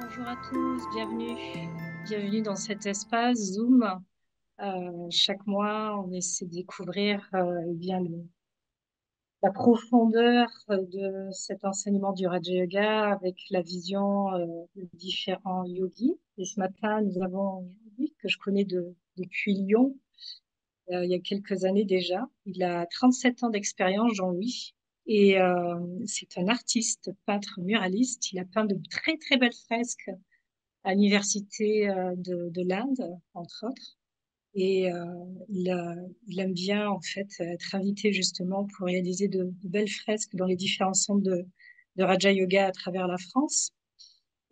Bonjour à tous, bienvenue. Bienvenue dans cet espace Zoom. Chaque mois, on essaie de découvrir la profondeur de cet enseignement du Raja Yoga avec la vision de différents yogis. Et ce matin, nous avons un yogi que je connais depuis Lyon, il y a quelques années déjà. Il a 37 ans d'expérience, Jean-Louis. Et c'est un artiste, peintre, muraliste. Il a peint de très, très belles fresques à l'université de l'Inde, entre autres. Et il aime bien, en fait, être invité justement pour réaliser de belles fresques dans les différents centres de Raja Yoga à travers la France.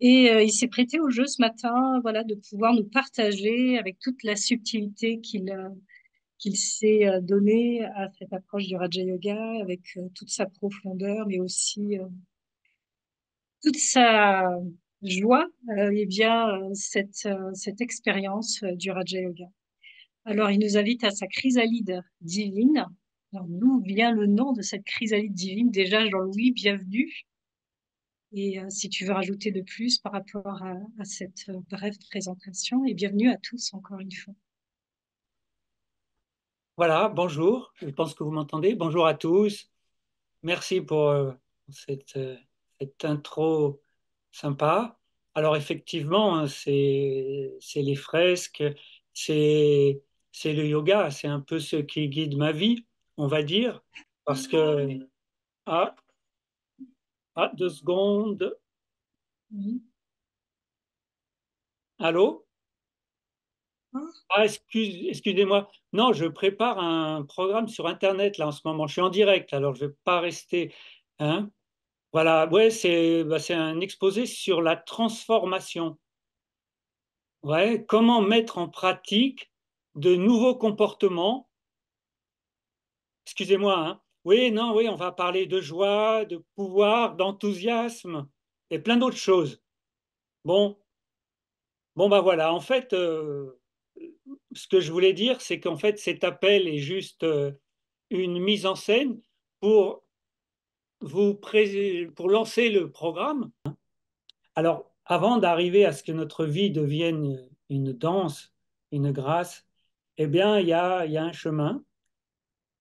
Et il s'est prêté au jeu ce matin, voilà, de pouvoir nous partager avec toute la subtilité qu'il s'est donnée à cette approche du Raja Yoga, avec toute sa profondeur, mais aussi toute sa joie, cette expérience du Raja Yoga. Alors, il nous invite à sa chrysalide divine. Alors, d'où vient le nom de cette chrysalide divine? Déjà, Jean-Louis, bienvenue. Et si tu veux rajouter de plus par rapport à cette brève présentation, et bienvenue à tous encore une fois. Voilà, bonjour, je pense que vous m'entendez. Bonjour à tous. Merci pour cette, euh, cette intro sympa. Alors effectivement, hein, c'est les fresques, c'est c'est le yoga, c'est un peu ce qui guide ma vie, on va dire, parce que ah, 2 secondes. Oui. Allô? Ah, Excusez-moi. Non, je prépare un programme sur Internet là en ce moment. Je suis en direct, alors je ne vais pas rester. Hein. Voilà, ouais, c'est un exposé sur la transformation. Ouais, comment mettre en pratique de nouveaux comportements. Excusez-moi, hein. Oui, non, oui, on va parler de joie, de pouvoir, d'enthousiasme et plein d'autres choses. Bon, bon, bah voilà. En fait, ce que je voulais dire, c'est qu'en fait, cet appel est juste une mise en scène pour pour lancer le programme. Alors, avant d'arriver à ce que notre vie devienne une danse, une grâce, eh bien, il y a un chemin.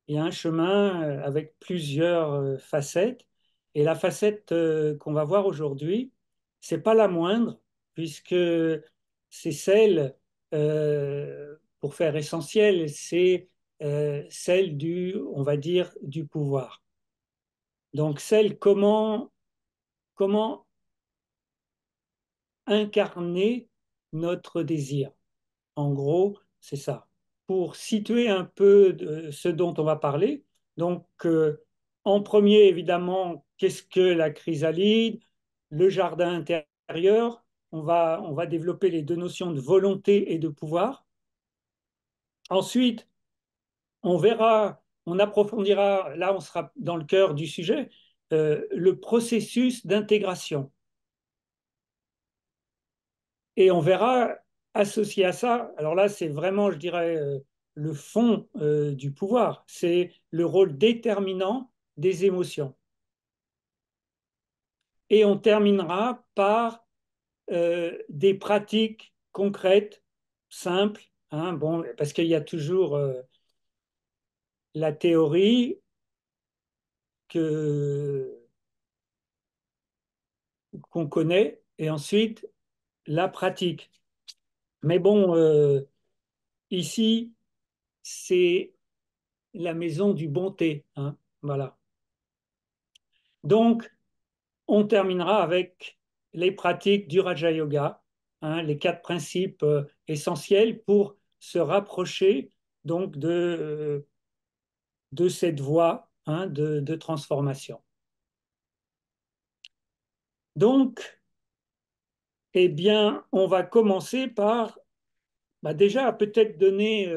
Il y a un chemin avec plusieurs facettes. Et la facette qu'on va voir aujourd'hui, c'est pas la moindre, puisque c'est celle, pour faire essentiel, c'est celle du, on va dire, du pouvoir. Donc, celle comment incarner notre désir. En gros, c'est ça. Pour situer un peu de ce dont on va parler, donc en premier, évidemment, qu'est-ce que la chrysalide, le jardin intérieur, on va développer les deux notions de volonté et de pouvoir. Ensuite, on verra, on approfondira, là on sera dans le cœur du sujet, le processus d'intégration. Et on verra associé à ça, alors là, c'est vraiment, je dirais, le fond du pouvoir, c'est le rôle déterminant des émotions. Et on terminera par des pratiques concrètes, simples, hein, bon, parce qu'il y a toujours la théorie que, qu'on connaît et ensuite la pratique. Mais bon, ici, c'est la maison du bon thé, hein, voilà. Donc, on terminera avec les pratiques du Raja Yoga, hein, les 4 principes essentiels pour se rapprocher donc de cette voie, hein, de transformation. Donc, eh bien, on va commencer par bah, déjà peut-être donner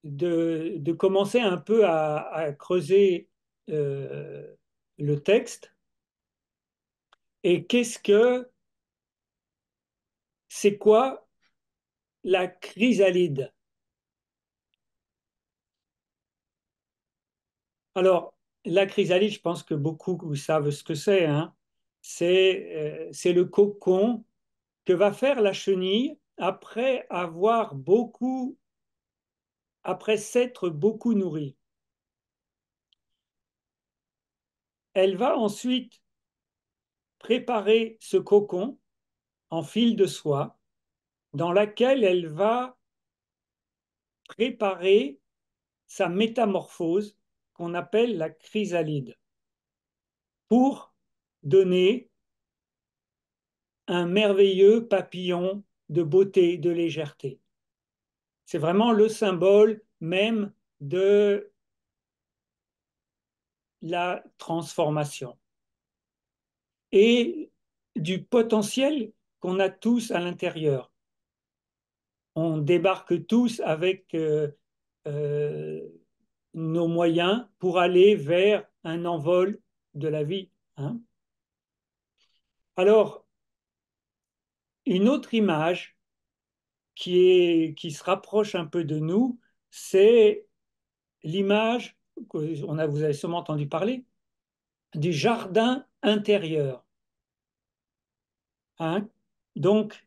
de commencer un peu à creuser euh, le texte. Et c'est quoi la chrysalide? Alors, la chrysalide, je pense que beaucoup savent ce que c'est, hein. c'est le cocon que va faire la chenille après s'être beaucoup nourrie. Elle va ensuite préparer ce cocon en fil de soie dans laquelle elle va préparer sa métamorphose qu'on appelle la chrysalide pour donner un merveilleux papillon de beauté, de légèreté. C'est vraiment le symbole même de la transformation et du potentiel qu'on a tous à l'intérieur. On débarque tous avec euh, nos moyens pour aller vers un envol de la vie, hein. Alors, une autre image qui se rapproche un peu de nous, c'est l'image, vous avez sûrement entendu parler, du jardin intérieur, hein. Donc,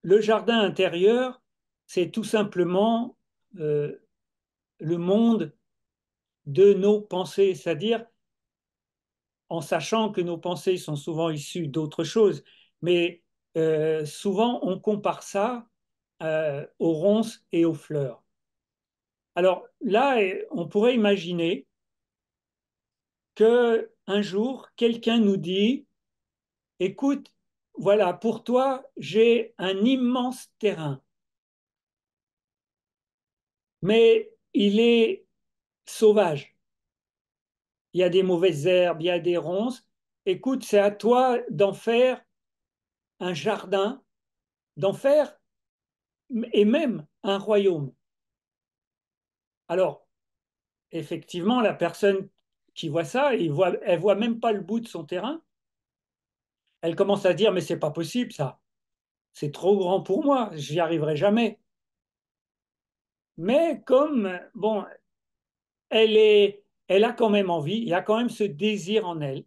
le jardin intérieur, c'est tout simplement euh, le monde de nos pensées, c'est-à-dire en sachant que nos pensées sont souvent issues d'autres choses, mais souvent on compare ça aux ronces et aux fleurs. Alors là, on pourrait imaginer que un jour, quelqu'un nous dit, écoute, voilà, pour toi, j'ai un immense terrain, mais il est sauvage. Il y a des mauvaises herbes, il y a des ronces. Écoute, c'est à toi d'en faire un jardin, d'en faire et même un royaume. Alors, effectivement, la personne qui voit ça, elle voit même pas le bout de son terrain. Elle commence à dire, mais c'est pas possible ça. C'est trop grand pour moi. J'y arriverai jamais. Mais comme, bon, elle a quand même envie, il y a quand même ce désir en elle,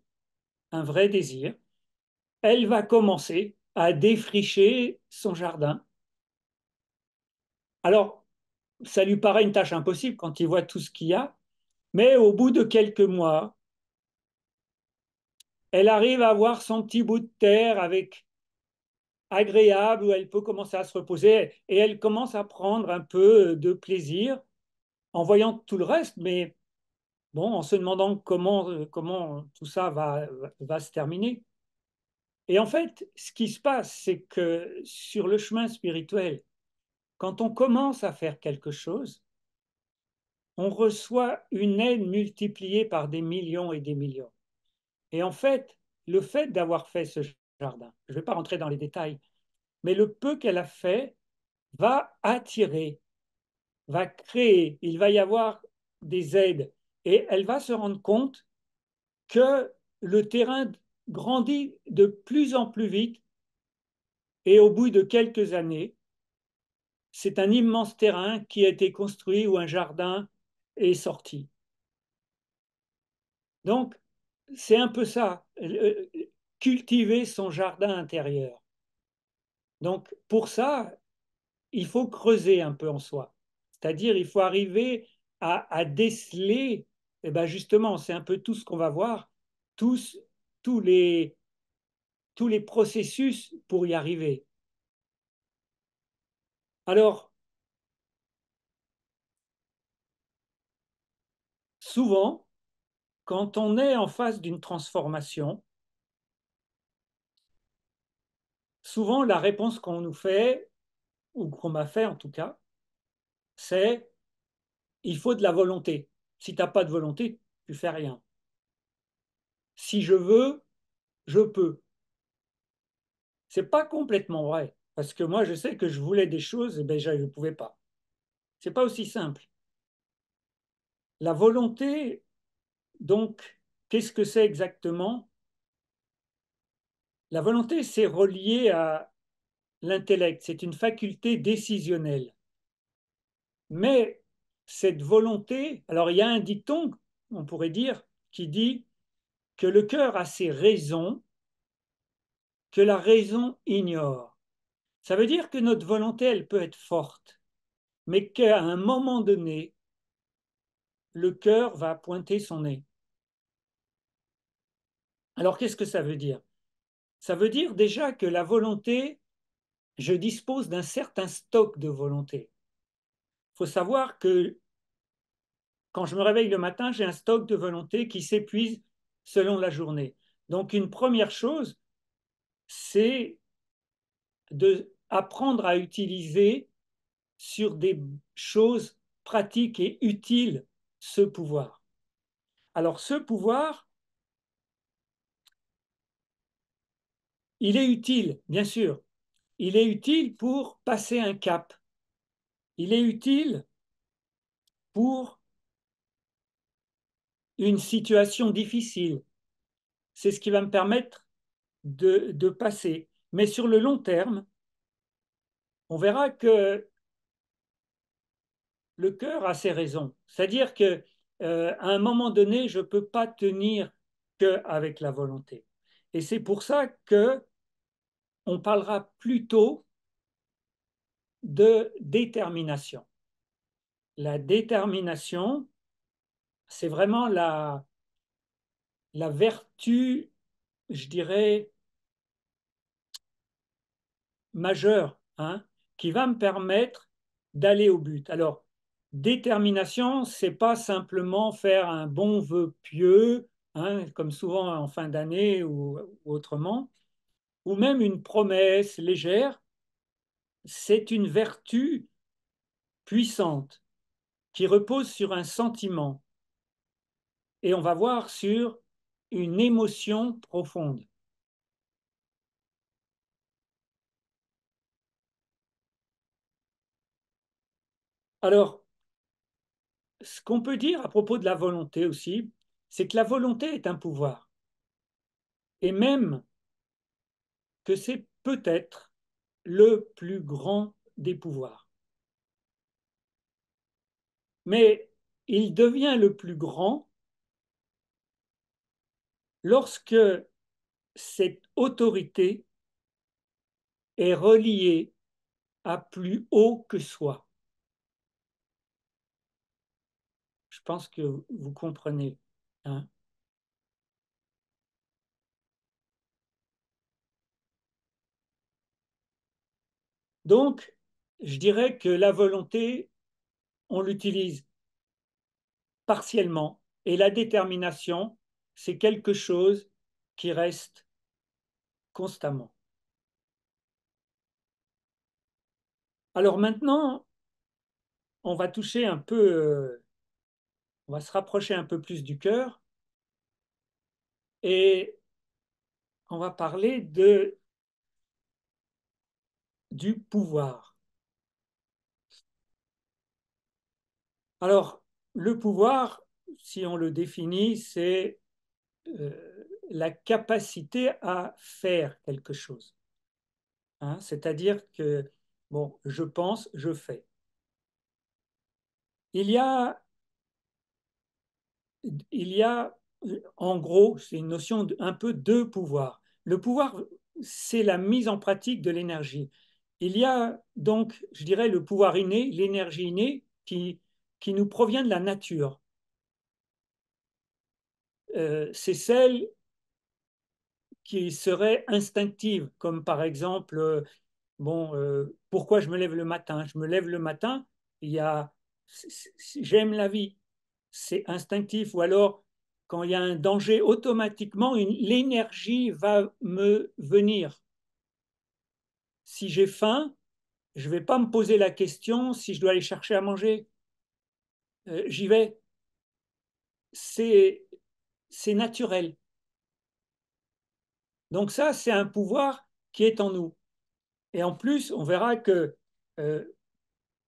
un vrai désir. Elle va commencer à défricher son jardin. Alors, ça lui paraît une tâche impossible quand il voit tout ce qu'il y a, mais au bout de quelques mois, elle arrive à avoir son petit bout de terre avec agréable où elle peut commencer à se reposer et elle commence à prendre un peu de plaisir en voyant tout le reste, mais bon, en se demandant comment tout ça va se terminer. Et en fait, ce qui se passe, c'est que sur le chemin spirituel, quand on commence à faire quelque chose, on reçoit une aide multipliée par des millions et des millions. Et en fait, le fait d'avoir fait ce jardin, je ne vais pas rentrer dans les détails, mais le peu qu'elle a fait va attirer, va créer, il va y avoir des aides et elle va se rendre compte que le terrain grandit de plus en plus vite et au bout de quelques années, c'est un immense terrain qui a été construit où un jardin est sorti. Donc, c'est un peu ça, cultiver son jardin intérieur. Donc, pour ça, il faut creuser un peu en soi. C'est-à-dire, il faut arriver à déceler, et ben justement, c'est un peu tout ce qu'on va voir, tous, tous les, tous les processus pour y arriver. Alors, souvent, quand on est en face d'une transformation, souvent la réponse qu'on nous fait, ou qu'on m'a fait en tout cas, c'est il faut de la volonté. Si tu n'as pas de volonté, tu fais rien. Si je veux, je peux. C'est pas complètement vrai, parce que moi je sais que je voulais des choses, et ben je ne pouvais pas. C'est pas aussi simple. La volonté, donc, qu'est-ce que c'est exactement? La volonté, c'est relié à l'intellect, c'est une faculté décisionnelle. Mais cette volonté, alors il y a un dicton, on pourrait dire, qui dit que le cœur a ses raisons que la raison ignore. Ça veut dire que notre volonté, elle peut être forte, mais qu'à un moment donné, le cœur va pointer son nez. Alors, qu'est-ce que ça veut dire? Ça veut dire déjà que la volonté, je dispose d'un certain stock de volonté. Il faut savoir que quand je me réveille le matin, j'ai un stock de volonté qui s'épuise selon la journée. Donc, une première chose, c'est d'apprendre à utiliser sur des choses pratiques et utiles ce pouvoir. Alors, ce pouvoir, il est utile, bien sûr. Il est utile pour passer un cap. Il est utile pour une situation difficile. C'est ce qui va me permettre de passer. Mais sur le long terme, on verra que le cœur a ses raisons. C'est-à-dire que à un moment donné, je ne peux pas tenir qu'avec la volonté. Et c'est pour ça que on parlera plutôt de détermination. La détermination, c'est vraiment la vertu, je dirais, majeure, hein, qui va me permettre d'aller au but. Alors, détermination, c'est pas simplement faire un bon vœu pieux, hein, comme souvent en fin d'année ou autrement, ou même une promesse légère. C'est une vertu puissante qui repose sur un sentiment et on va voir sur une émotion profonde. Alors, ce qu'on peut dire à propos de la volonté aussi, c'est que la volonté est un pouvoir. Et même que c'est peut-être le plus grand des pouvoirs. Mais il devient le plus grand lorsque cette autorité est reliée à plus haut que soi. Je pense que vous comprenez, hein. Donc, je dirais que la volonté, on l'utilise partiellement et la détermination, c'est quelque chose qui reste constamment. Alors maintenant, on va toucher un peu, on va se rapprocher un peu plus du cœur et on va parler du pouvoir. Alors, le pouvoir, si on le définit, c'est la capacité à faire quelque chose, hein. C'est-à-dire que, bon, je pense, je fais. Il y a, il y a en gros, c'est une notion un peu de pouvoir. Le pouvoir, c'est la mise en pratique de l'énergie. Il y a donc, je dirais, le pouvoir inné, l'énergie innée qui nous provient de la nature. C'est celle qui serait instinctive, comme par exemple, bon, pourquoi je me lève le matin? Je me lève le matin, il y a, j'aime la vie, c'est instinctif. Ou alors, quand il y a un danger, automatiquement, l'énergie va me venir. Si j'ai faim, je ne vais pas me poser la question si je dois aller chercher à manger. J'y vais. C'est naturel. Donc ça, c'est un pouvoir qui est en nous. Et en plus, on verra que euh,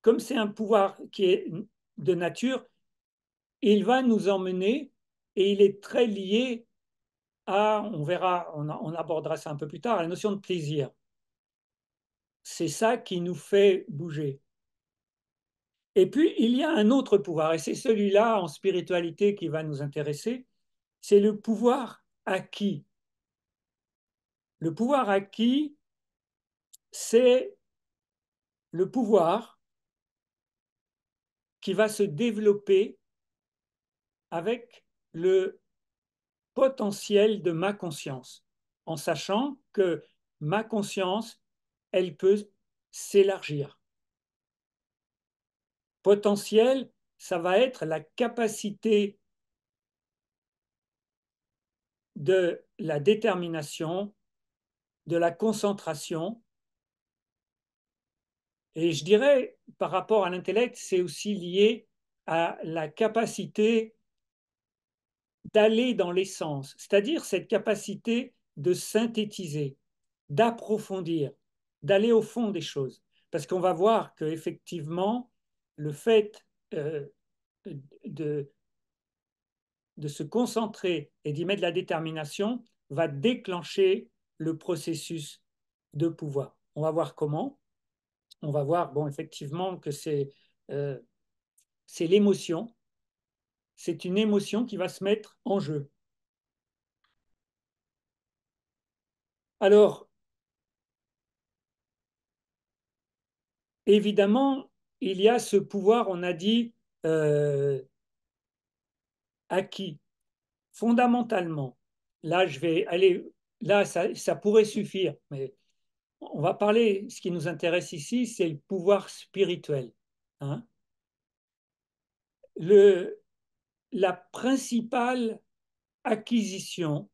comme c'est un pouvoir qui est de nature, il va nous emmener et il est très lié à, on verra, on abordera ça un peu plus tard, à la notion de plaisir. C'est ça qui nous fait bouger. Et puis, il y a un autre pouvoir, et c'est celui-là en spiritualité qui va nous intéresser, c'est le pouvoir acquis. Le pouvoir acquis, c'est le pouvoir qui va se développer avec le potentiel de ma conscience, en sachant que ma conscience, elle peut s'élargir. Potentiel, ça va être la capacité de la détermination, de la concentration. Et je dirais, par rapport à l'intellect, c'est aussi lié à la capacité d'aller dans l'essence, c'est-à-dire cette capacité de synthétiser, d'approfondir, d'aller au fond des choses. Parce qu'on va voir qu'effectivement, le fait de, de se concentrer et d'y mettre de la détermination va déclencher le processus de pouvoir. On va voir comment. On va voir, bon, effectivement, que euh, c'est l'émotion. C'est une émotion qui va se mettre en jeu. Alors, évidemment, il y a ce pouvoir, on a dit, euh, acquis. Fondamentalement, là, je vais aller, là, ça pourrait suffire, mais on va parler, ce qui nous intéresse ici, c'est le pouvoir spirituel. Hein. La principale acquisition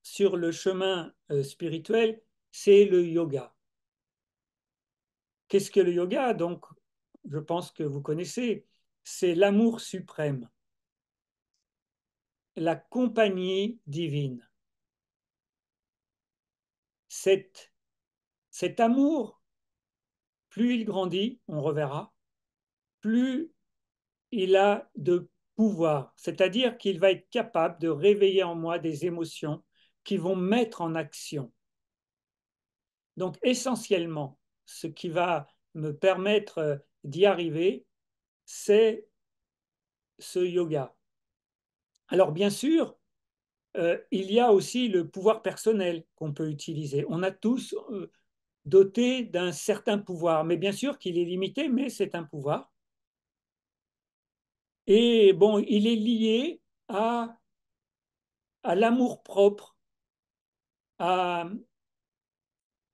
sur le chemin spirituel, c'est le yoga. Qu'est-ce que le yoga? Donc, je pense que vous connaissez, c'est l'amour suprême, la compagnie divine. Cet amour, plus il grandit, on reverra, plus il a de pouvoir, c'est-à-dire qu'il va être capable de réveiller en moi des émotions qui vont mettre en action. Donc essentiellement, ce qui va me permettre d'y arriver, c'est ce yoga. Alors bien sûr, il y a aussi le pouvoir personnel qu'on peut utiliser. On a tous doté d'un certain pouvoir, mais bien sûr qu'il est limité, mais c'est un pouvoir. Et bon, il est lié à l'amour-propre, à,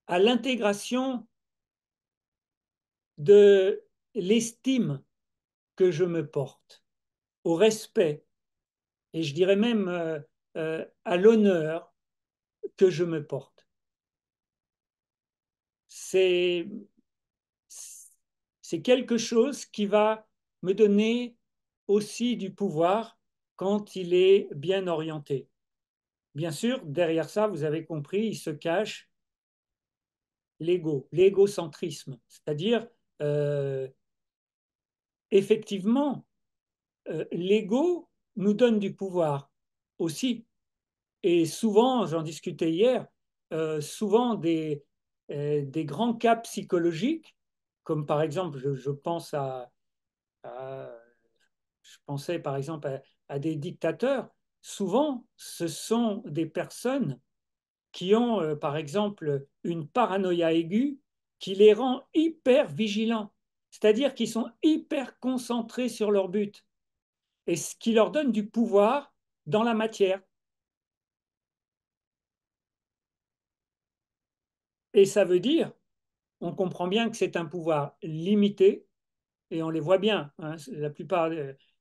à l'intégration de l'estime que je me porte, au respect, et je dirais même à l'honneur que je me porte. C'est, c'est quelque chose qui va me donner aussi du pouvoir quand il est bien orienté. Bien sûr, derrière ça, vous avez compris, il se cache l'ego, l'égocentrisme, c'est-à-dire euh, effectivement, l'ego nous donne du pouvoir aussi. Et souvent, j'en discutais hier, souvent des grands cas psychologiques, comme par exemple, je pense à, je pensais par exemple à des dictateurs, souvent ce sont des personnes qui ont, par exemple, une paranoïa aiguë qui les rend hyper vigilants, c'est-à-dire qu'ils sont hyper concentrés sur leur but et ce qui leur donne du pouvoir dans la matière. Et ça veut dire, on comprend bien que c'est un pouvoir limité, et on les voit bien. Hein, la plupart,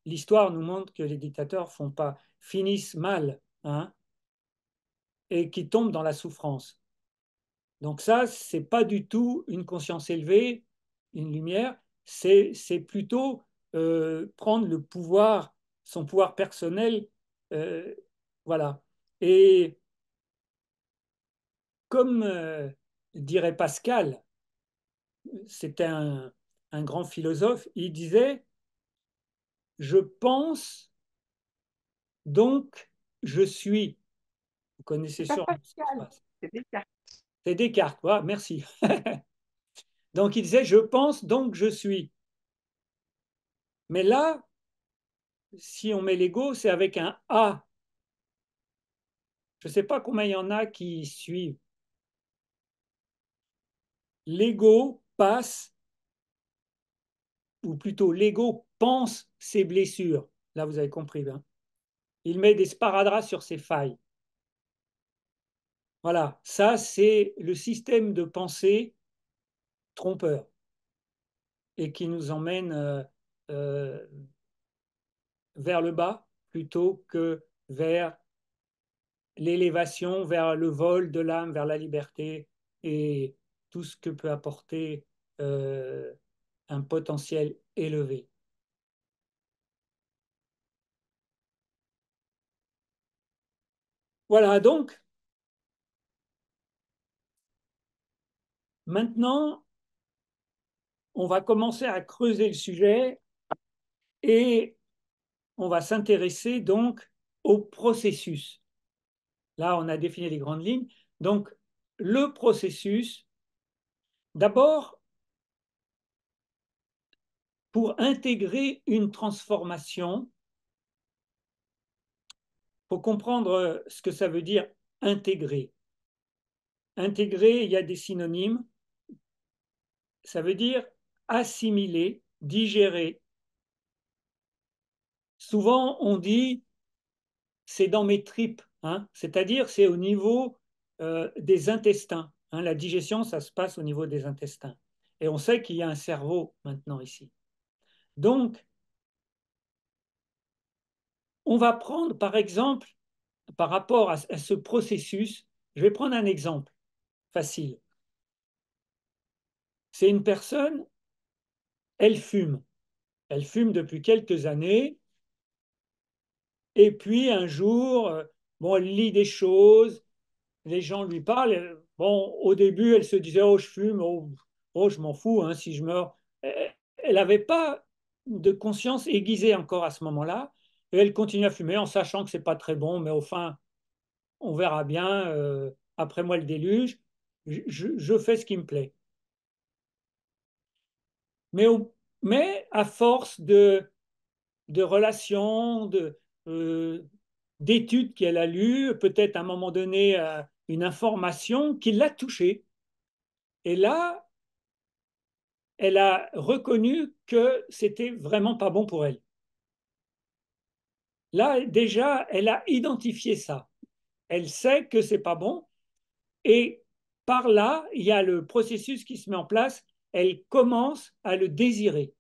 l'histoire nous montre que les dictateurs font pas, finissent mal, hein, et qui tombent dans la souffrance. Donc ça, c'est pas du tout une conscience élevée, une lumière, c'est plutôt prendre le pouvoir, son pouvoir personnel, euh, voilà. Et comme dirait Pascal, c'était un grand philosophe, il disait, je pense, donc je suis. Vous connaissez C'est pas sûrement cette Pascal, phrase. c'est Descartes. C'est Descartes, quoi, merci. Donc il disait, je pense, donc je suis. Mais là, si on met l'ego, c'est avec un A. Je ne sais pas combien il y en a qui suivent. L'ego passe, ou plutôt l'ego pense ses blessures. Là, vous avez compris. Hein. Il met des sparadraps sur ses failles. Voilà, ça c'est le système de pensée trompeur et qui nous emmène euh, vers le bas plutôt que vers l'élévation, vers le vol de l'âme, vers la liberté et tout ce que peut apporter euh, un potentiel élevé. Voilà, donc maintenant, on va commencer à creuser le sujet et on va s'intéresser donc au processus. Là, on a défini les grandes lignes. Donc, le processus, d'abord, pour intégrer une transformation, il faut comprendre ce que ça veut dire intégrer. Intégrer, il y a des synonymes. Ça veut dire assimiler, digérer. Souvent, on dit c'est dans mes tripes, hein, c'est-à-dire c'est au niveau des intestins. Hein, la digestion, ça se passe au niveau des intestins. Et on sait qu'il y a un cerveau maintenant ici. Donc, on va prendre par exemple, par rapport à ce processus, je vais prendre un exemple facile. C'est une personne, elle fume. Elle fume depuis quelques années. Et puis un jour, bon, elle lit des choses, les gens lui parlent. Bon, au début, elle se disait, oh, je fume, oh, oh je m'en fous, hein, si je meurs. Elle n'avait pas de conscience aiguisée encore à ce moment-là. Et elle continue à fumer en sachant que c'est pas très bon, mais enfin, on verra bien. Après moi, le déluge. Je fais ce qui me plaît. Mais, mais à force de relations, euh, d'études qu'elle a lues, peut-être à un moment donné une information qui l'a touchée. Et là, elle a reconnu que c'était vraiment pas bon pour elle. Là, déjà, elle a identifié ça. Elle sait que c'est pas bon. Et par là, il y a le processus qui se met en place. Elle commence à le désirer.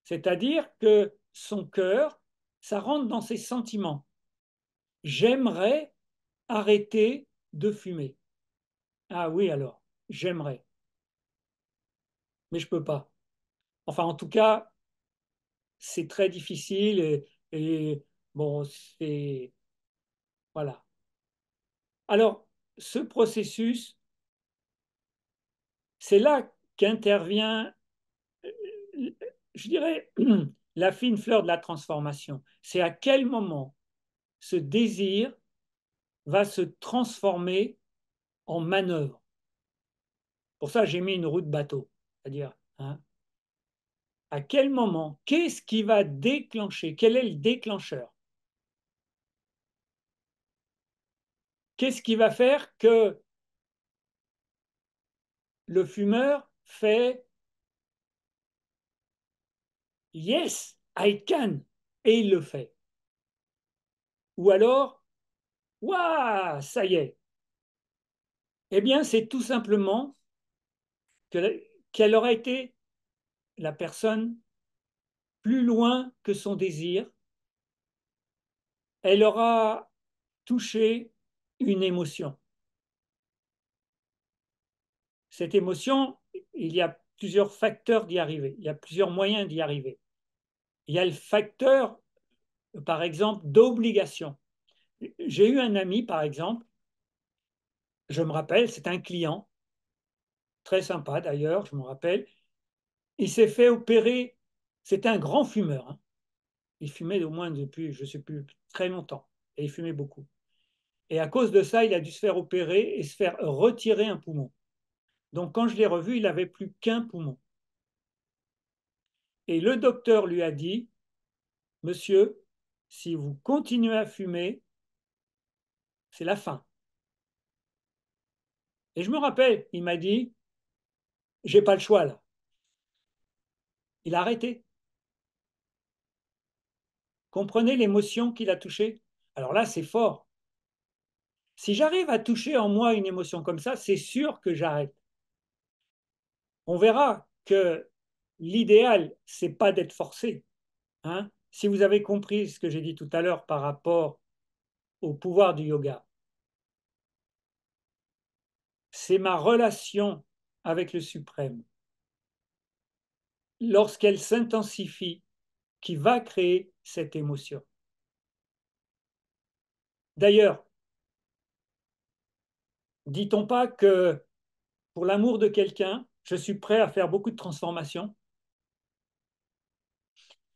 C'est-à-dire que son cœur, ça rentre dans ses sentiments. J'aimerais arrêter de fumer. Ah oui, alors, j'aimerais, mais je ne peux pas. Enfin, en tout cas, c'est très difficile et bon, c'est. Voilà. Alors, ce processus, c'est là qu'intervient, je dirais, la fine fleur de la transformation. C'est à quel moment ce désir va se transformer en manœuvre. Pour ça, j'ai mis une roue de bateau. C'est-à-dire, hein, à quel moment, qu'est-ce qui va déclencher? Quel est le déclencheur? Qu'est-ce qui va faire que le fumeur fait Yes, I can, et il le fait? Ou alors, Waouh, ça y est. Eh bien, c'est tout simplement qu'elle aura été la personne plus loin que son désir. Elle aura touché une émotion. Cette émotion, il y a plusieurs facteurs d'y arriver. Il y a plusieurs moyens d'y arriver. Il y a le facteur, par exemple, d'obligation. J'ai eu un ami, par exemple, je me rappelle, c'est un client, très sympa d'ailleurs, je me rappelle. Il s'est fait opérer, c'était un grand fumeur. Hein. Il fumait au moins depuis, je ne sais plus, très longtemps. Et il fumait beaucoup. Et à cause de ça, il a dû se faire opérer et se faire retirer un poumon. Donc quand je l'ai revu, il n'avait plus qu'un poumon. Et le docteur lui a dit, Monsieur, si vous continuez à fumer, c'est la fin. Et je me rappelle, il m'a dit, j'ai pas le choix là. Il a arrêté. Comprenez l'émotion qu'il a touchée? Alors là, c'est fort. Si j'arrive à toucher en moi une émotion comme ça, c'est sûr que j'arrête. On verra que l'idéal, c'est pas d'être forcé. Hein. Si vous avez compris ce que j'ai dit tout à l'heure par rapport au pouvoir du yoga, c'est ma relation avec le suprême. Lorsqu'elle s'intensifie, qui va créer cette émotion. D'ailleurs, dit-on pas que pour l'amour de quelqu'un, je suis prêt à faire beaucoup de transformations?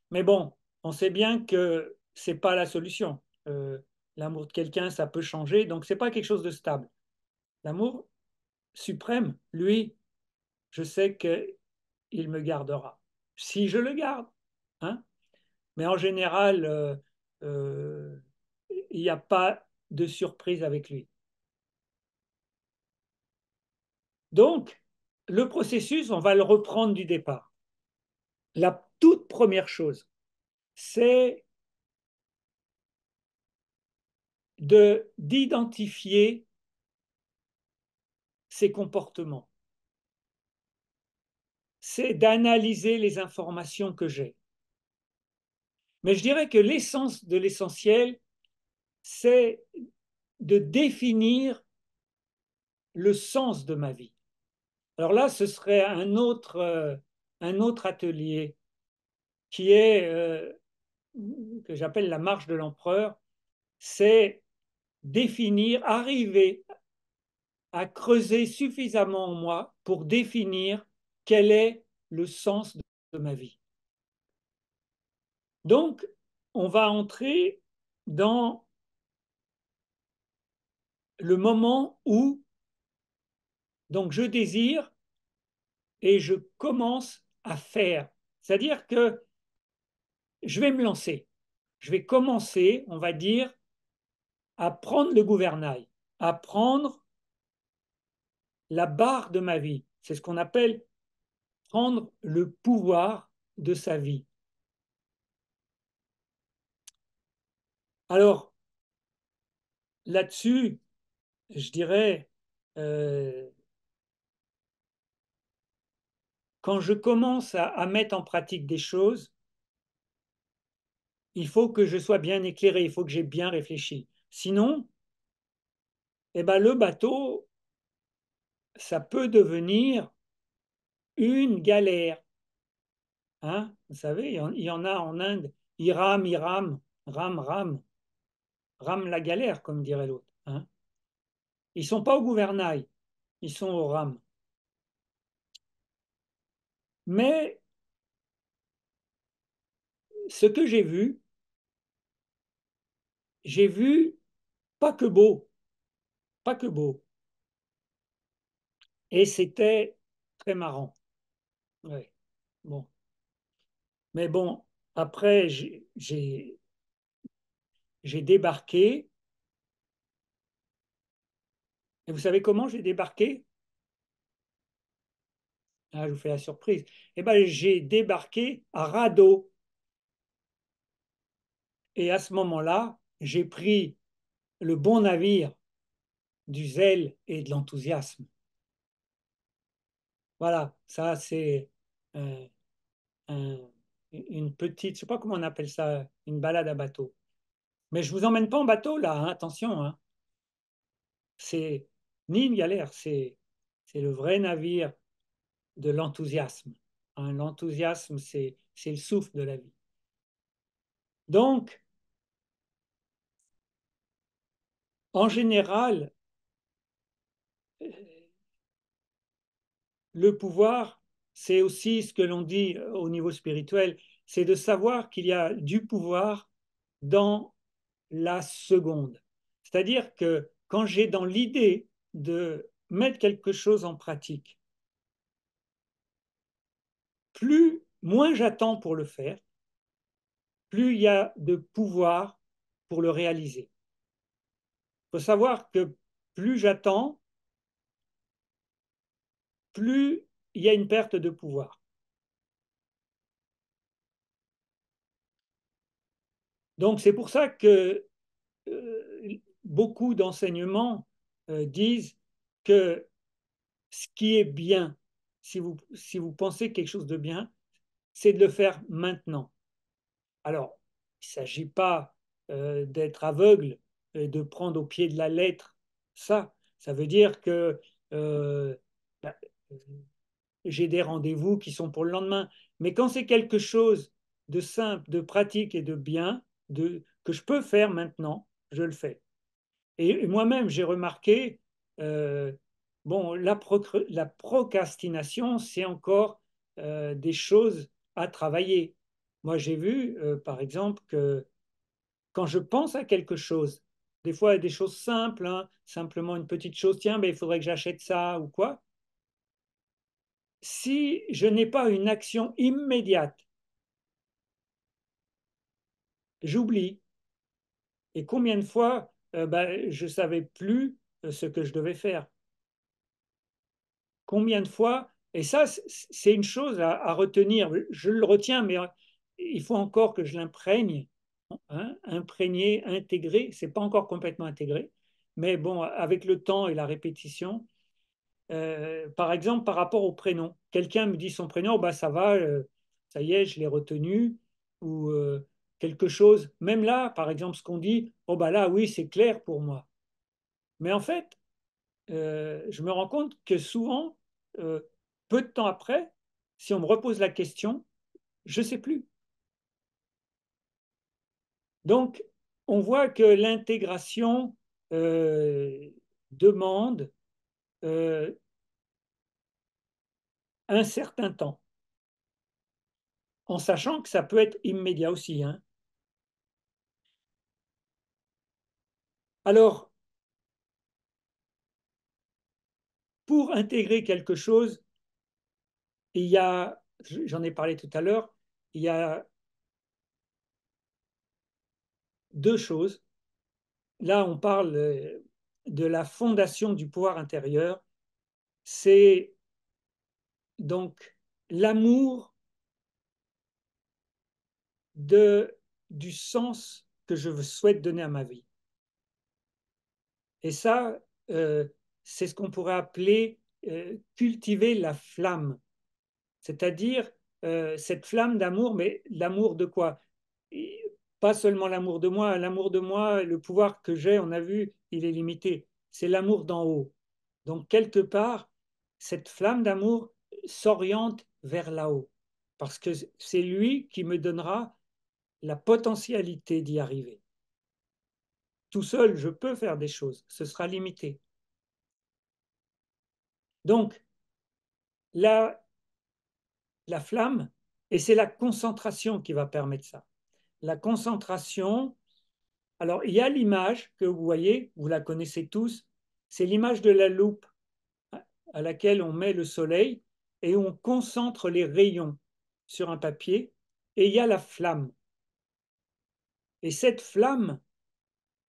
Mais bon, on sait bien que c'est pas la solution. L'amour de quelqu'un, ça peut changer, donc c'est pas quelque chose de stable. L'amour suprême, lui, je sais qu'il me gardera. Si je le garde, hein. Mais en général, il n'y a pas de surprise avec lui. Donc, le processus, on va le reprendre du départ. La toute première chose, c'est d'identifier ses comportements. C'est d'analyser les informations que j'ai. Mais je dirais que l'essence de l'essentiel, c'est de définir le sens de ma vie. Alors là, ce serait un autre atelier qui est, que j'appelle la marche de l'empereur, c'est définir, arriver à creuser suffisamment en moi pour définir quel est le sens de ma vie. Donc, on va entrer dans le moment où donc je désire et je commence à faire. C'est-à-dire que je vais me lancer. Je vais commencer, on va dire, à prendre le gouvernail, à prendre la barre de ma vie. C'est ce qu'on appelle prendre le pouvoir de sa vie. Alors, là-dessus, je dirais, euh, quand je commence à mettre en pratique des choses, il faut que je sois bien éclairé, il faut que j'ai bien réfléchi. Sinon, eh ben, le bateau, ça peut devenir une galère. Hein. Vous savez, il y en a en Inde, rame, rame la galère, comme dirait l'autre. Hein. Ils ne sont pas au gouvernail, ils sont au rame. Mais ce que j'ai vu pas que beau, pas que beau. Et c'était très marrant. Ouais. Bon. Mais bon, après, j'ai débarqué. Et vous savez comment j'ai débarqué? Ah, je vous fais la surprise. Eh ben, j'ai débarqué à radeau. Et à ce moment-là, j'ai pris le bon navire du zèle et de l'enthousiasme. Voilà, ça c'est euh, un- une petite, je sais pas comment on appelle ça, une balade à bateau. Mais je vous emmène pas en bateau là, hein, attention. Hein. C'est ni une galère, c'est le vrai navire de l'enthousiasme. Hein. L'enthousiasme, c'est le souffle de la vie. Donc, en général, le pouvoir, c'est aussi ce que l'on dit au niveau spirituel, c'est de savoir qu'il y a du pouvoir dans la seconde. C'est-à-dire que quand j'ai dans l'idée de mettre quelque chose en pratique, moins j'attends pour le faire, plus il y a de pouvoir pour le réaliser. faut savoir que plus j'attends, plus il y a une perte de pouvoir. Donc c'est pour ça que beaucoup d'enseignements disent que ce qui est bien, si vous pensez quelque chose de bien, c'est de le faire maintenant. Alors, il ne s'agit pas d'être aveugle et de prendre au pied de la lettre ça. Ça veut dire que euh, bah, j'ai des rendez-vous qui sont pour le lendemain. Mais quand c'est quelque chose de simple, de pratique et de bien, que je peux faire maintenant, je le fais. Et moi-même, j'ai remarqué, euh, bon, la procrastination, c'est encore des choses à travailler. Moi, j'ai vu, par exemple, que quand je pense à quelque chose, des fois des choses simples, hein, simplement une petite chose, tiens, mais il faudrait que j'achète ça ou quoi, si je n'ai pas une action immédiate, j'oublie. Et combien de fois ben, je ne savais plus ce que je devais faire. Combien de fois, et ça c'est une chose à retenir, je le retiens, mais il faut encore que je l'imprègne, hein, imprégner, intégrer, c'est pas encore complètement intégré, mais bon, avec le temps et la répétition, par exemple par rapport au prénom, quelqu'un me dit son prénom, oh, bah ça va, ça y est, je l'ai retenu, ou quelque chose, même là, par exemple, ce qu'on dit, oh bah là, oui, c'est clair pour moi. Mais en fait, je me rends compte que souvent, euh, peu de temps après, si on me repose la question, je ne sais plus. Donc, on voit que l'intégration demande euh, un certain temps, en sachant que ça peut être immédiat aussi, hein. Alors, pour intégrer quelque chose, il y a, j'en ai parlé tout à l'heure, il y a deux choses. Là, on parle de la fondation du pouvoir intérieur. C'est donc l'amour de, du sens que je souhaite donner à ma vie. Et ça, euh, c'est ce qu'on pourrait appeler cultiver la flamme, c'est-à-dire cette flamme d'amour, mais l'amour de quoi? Et pas seulement l'amour de moi, le pouvoir que j'ai, on a vu, il est limité. C'est l'amour d'en haut. Donc, quelque part, cette flamme d'amour s'oriente vers là-haut, parce que c'est lui qui me donnera la potentialité d'y arriver. Tout seul, je peux faire des choses, ce sera limité. Donc, la, la flamme, et c'est la concentration qui va permettre ça. La concentration, alors il y a l'image que vous voyez, vous la connaissez tous, c'est l'image de la loupe à laquelle on met le soleil et on concentre les rayons sur un papier, et il y a la flamme. Et cette flamme,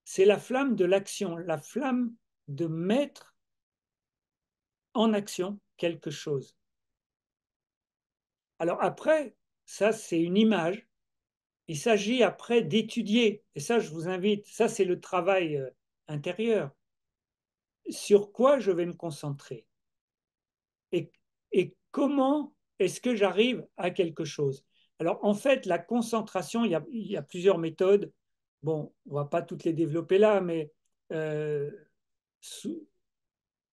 c'est la flamme de l'action, la flamme de mettre en action quelque chose. Alors après, ça c'est une image. Il s'agit après d'étudier, et ça je vous invite, ça c'est le travail intérieur, sur quoi je vais me concentrer et, et comment est-ce que j'arrive à quelque chose. Alors en fait, la concentration, il y a plusieurs méthodes. Bon, on ne va pas toutes les développer là, mais euh,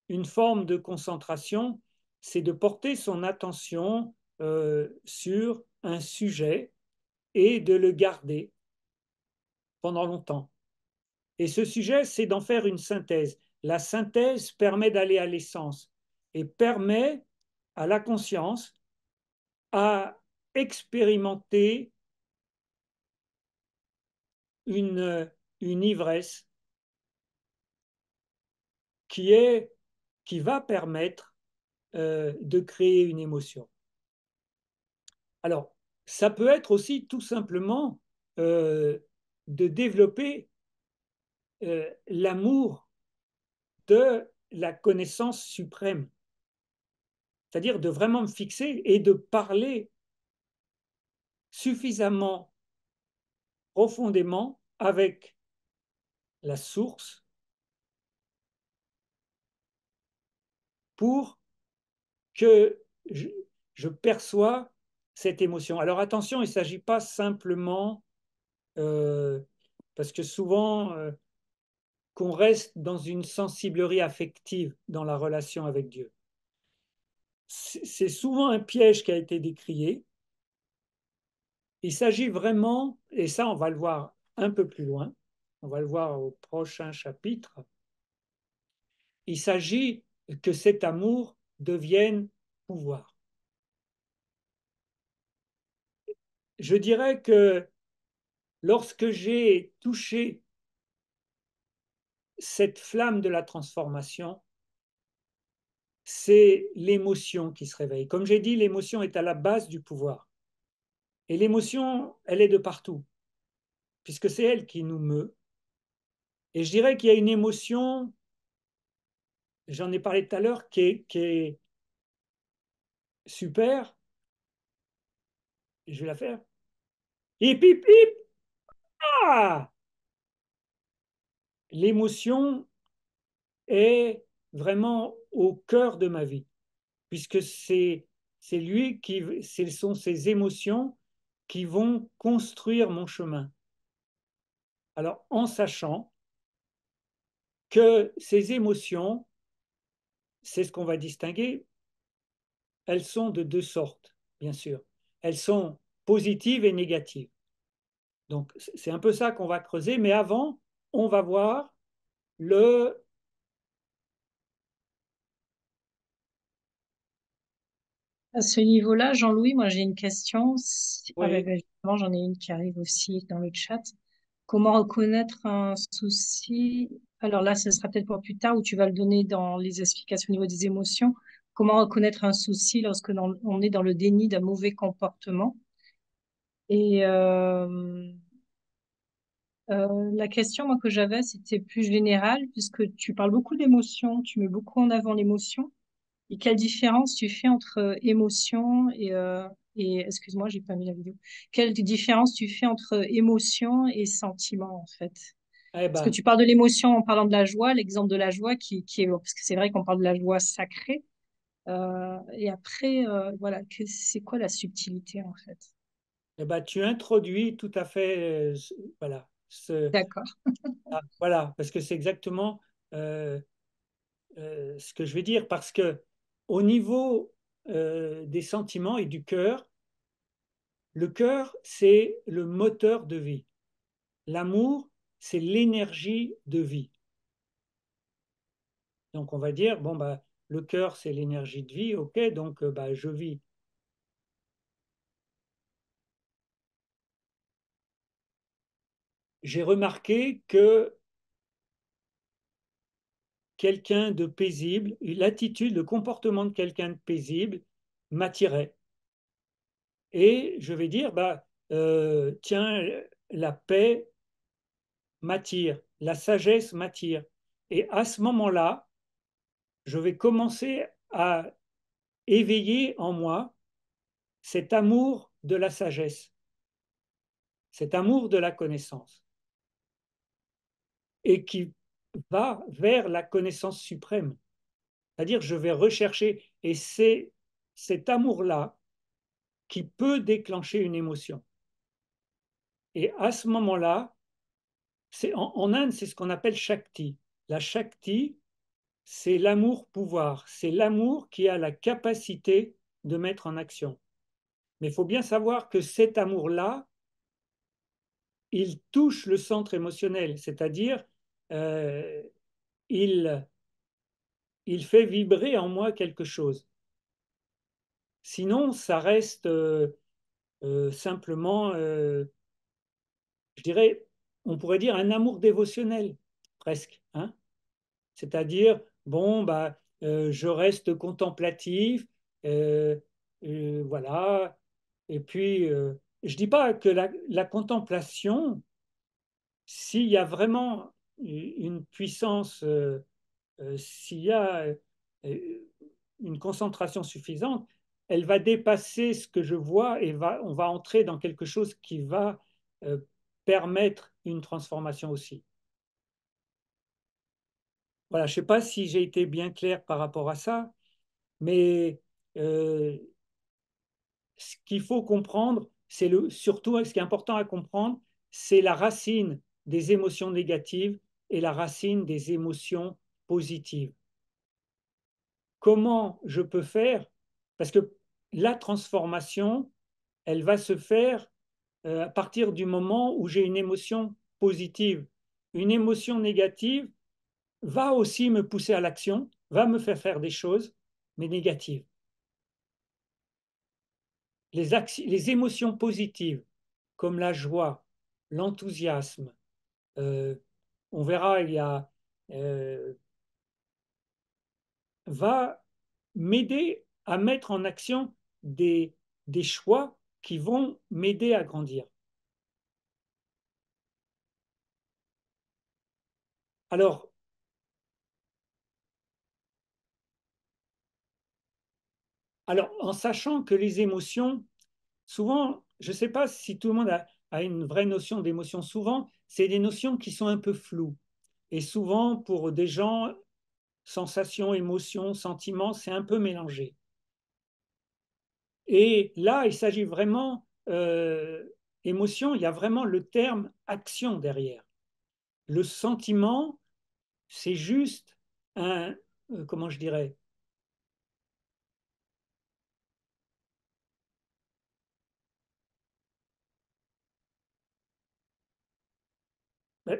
une forme de concentration, c'est de porter son attention sur un sujet et de le garder pendant longtemps. Et ce sujet, c'est d'en faire une synthèse. La synthèse permet d'aller à l'essence et permet à la conscience à expérimenter une, une ivresse qui, est, qui va permettre de créer une émotion. Alors, ça peut être aussi tout simplement de développer l'amour de la connaissance suprême, c'est-à-dire de vraiment me fixer et de parler suffisamment profondément avec la source pour que je, je perçois cette émotion. Alors attention, il ne s'agit pas simplement, euh, parce que souvent, qu'on reste dans une sensiblerie affective dans la relation avec Dieu. C'est souvent un piège qui a été décrié. Il s'agit vraiment, et ça on va le voir un peu plus loin, on va le voir au prochain chapitre, il s'agit que cet amour devienne pouvoir. Je dirais que lorsque j'ai touché cette flamme de la transformation, c'est l'émotion qui se réveille. Comme j'ai dit, l'émotion est à la base du pouvoir. Et l'émotion, elle est de partout, puisque c'est elle qui nous meut. Et je dirais qu'il y a une émotion, j'en ai parlé tout à l'heure, qui est super. Je vais la faire. Hip, hip, hip. Ah, l'émotion est vraiment au cœur de ma vie, puisque ce sont ces émotions qui vont construire mon chemin. Alors, en sachant que ces émotions, c'est ce qu'on va distinguer, elles sont de deux sortes, bien sûr. Elles sont positives et négatives. Donc, c'est un peu ça qu'on va creuser, mais avant, on va voir le... À ce niveau-là, Jean-Louis, moi j'ai une question. Oui, Justement, j'en ai une qui arrive aussi dans le chat. Comment reconnaître un souci? Alors là, ce sera peut-être pour plus tard où tu vas le donner dans les explications au niveau des émotions. Comment reconnaître un souci lorsque on est dans le déni d'un mauvais comportement? Et la question moi, que j'avais, c'était plus générale, puisque tu parles beaucoup d'émotions, tu mets beaucoup en avant l'émotion. Et quelle différence tu fais entre émotion excuse-moi, j'ai pas mis la vidéo. Quelle différence tu fais entre émotion et sentiment, en fait? eh Parce que ben, tu parles de l'émotion en parlant de la joie, l'exemple de la joie qui est, parce que c'est vrai qu'on parle de la joie sacrée. Et après, voilà, c'est quoi la subtilité, en fait? eh ben, tu introduis tout à fait, voilà, D'accord. voilà, parce que c'est exactement euh, ce que je vais dire, parce que au niveau des sentiments et du cœur, le cœur, c'est le moteur de vie. L'amour, c'est l'énergie de vie. Donc on va dire, bon, bah, le cœur, c'est l'énergie de vie, ok, donc bah, je vis. J'ai remarqué que quelqu'un de paisible, l'attitude, le comportement de quelqu'un de paisible m'attirait. Et je vais dire, bah, tiens, la paix m'attire, la sagesse m'attire. Et à ce moment-là, je vais commencer à éveiller en moi cet amour de la sagesse, cet amour de la connaissance, et qui va vers la connaissance suprême. C'est-à-dire, je vais rechercher, et c'est cet amour-là qui peut déclencher une émotion. Et à ce moment-là, en Inde, c'est ce qu'on appelle Shakti. La Shakti, c'est l'amour-pouvoir, c'est l'amour qui a la capacité de mettre en action. Mais il faut bien savoir que cet amour-là, il touche le centre émotionnel, c'est-à-dire euh, il, il fait vibrer en moi quelque chose. Sinon, ça reste simplement, je dirais, on pourrait dire un amour dévotionnel, presque. Hein. C'est-à-dire, bon, bah, je reste contemplatif, euh, voilà. Et puis, je dis pas que la contemplation, s'il y a vraiment une puissance, s'il y a une concentration suffisante, elle va dépasser ce que je vois et on va entrer dans quelque chose qui va euh, permettre une transformation aussi. Voilà, je ne sais pas si j'ai été bien clair par rapport à ça, mais euh, ce qu'il faut comprendre, surtout ce qui est important à comprendre, c'est la racine des émotions négatives et la racine des émotions positives. Comment je peux faire? Parce que la transformation, elle va se faire à partir du moment où j'ai une émotion positive. Une émotion négative va aussi me pousser à l'action, va me faire des choses, mais négatives. Les émotions positives, comme la joie, l'enthousiasme, euh, on verra, euh, va m'aider à mettre en action des choix qui vont m'aider à grandir. Alors, en sachant que les émotions, souvent, je ne sais pas si tout le monde a une vraie notion d'émotion, souvent, c'est des notions qui sont un peu floues. Et souvent, pour des gens, sensations, émotions, sentiments, c'est un peu mélangé. Et là, il s'agit vraiment, émotion, il y a vraiment le terme action derrière. Le sentiment, c'est juste comment je dirais,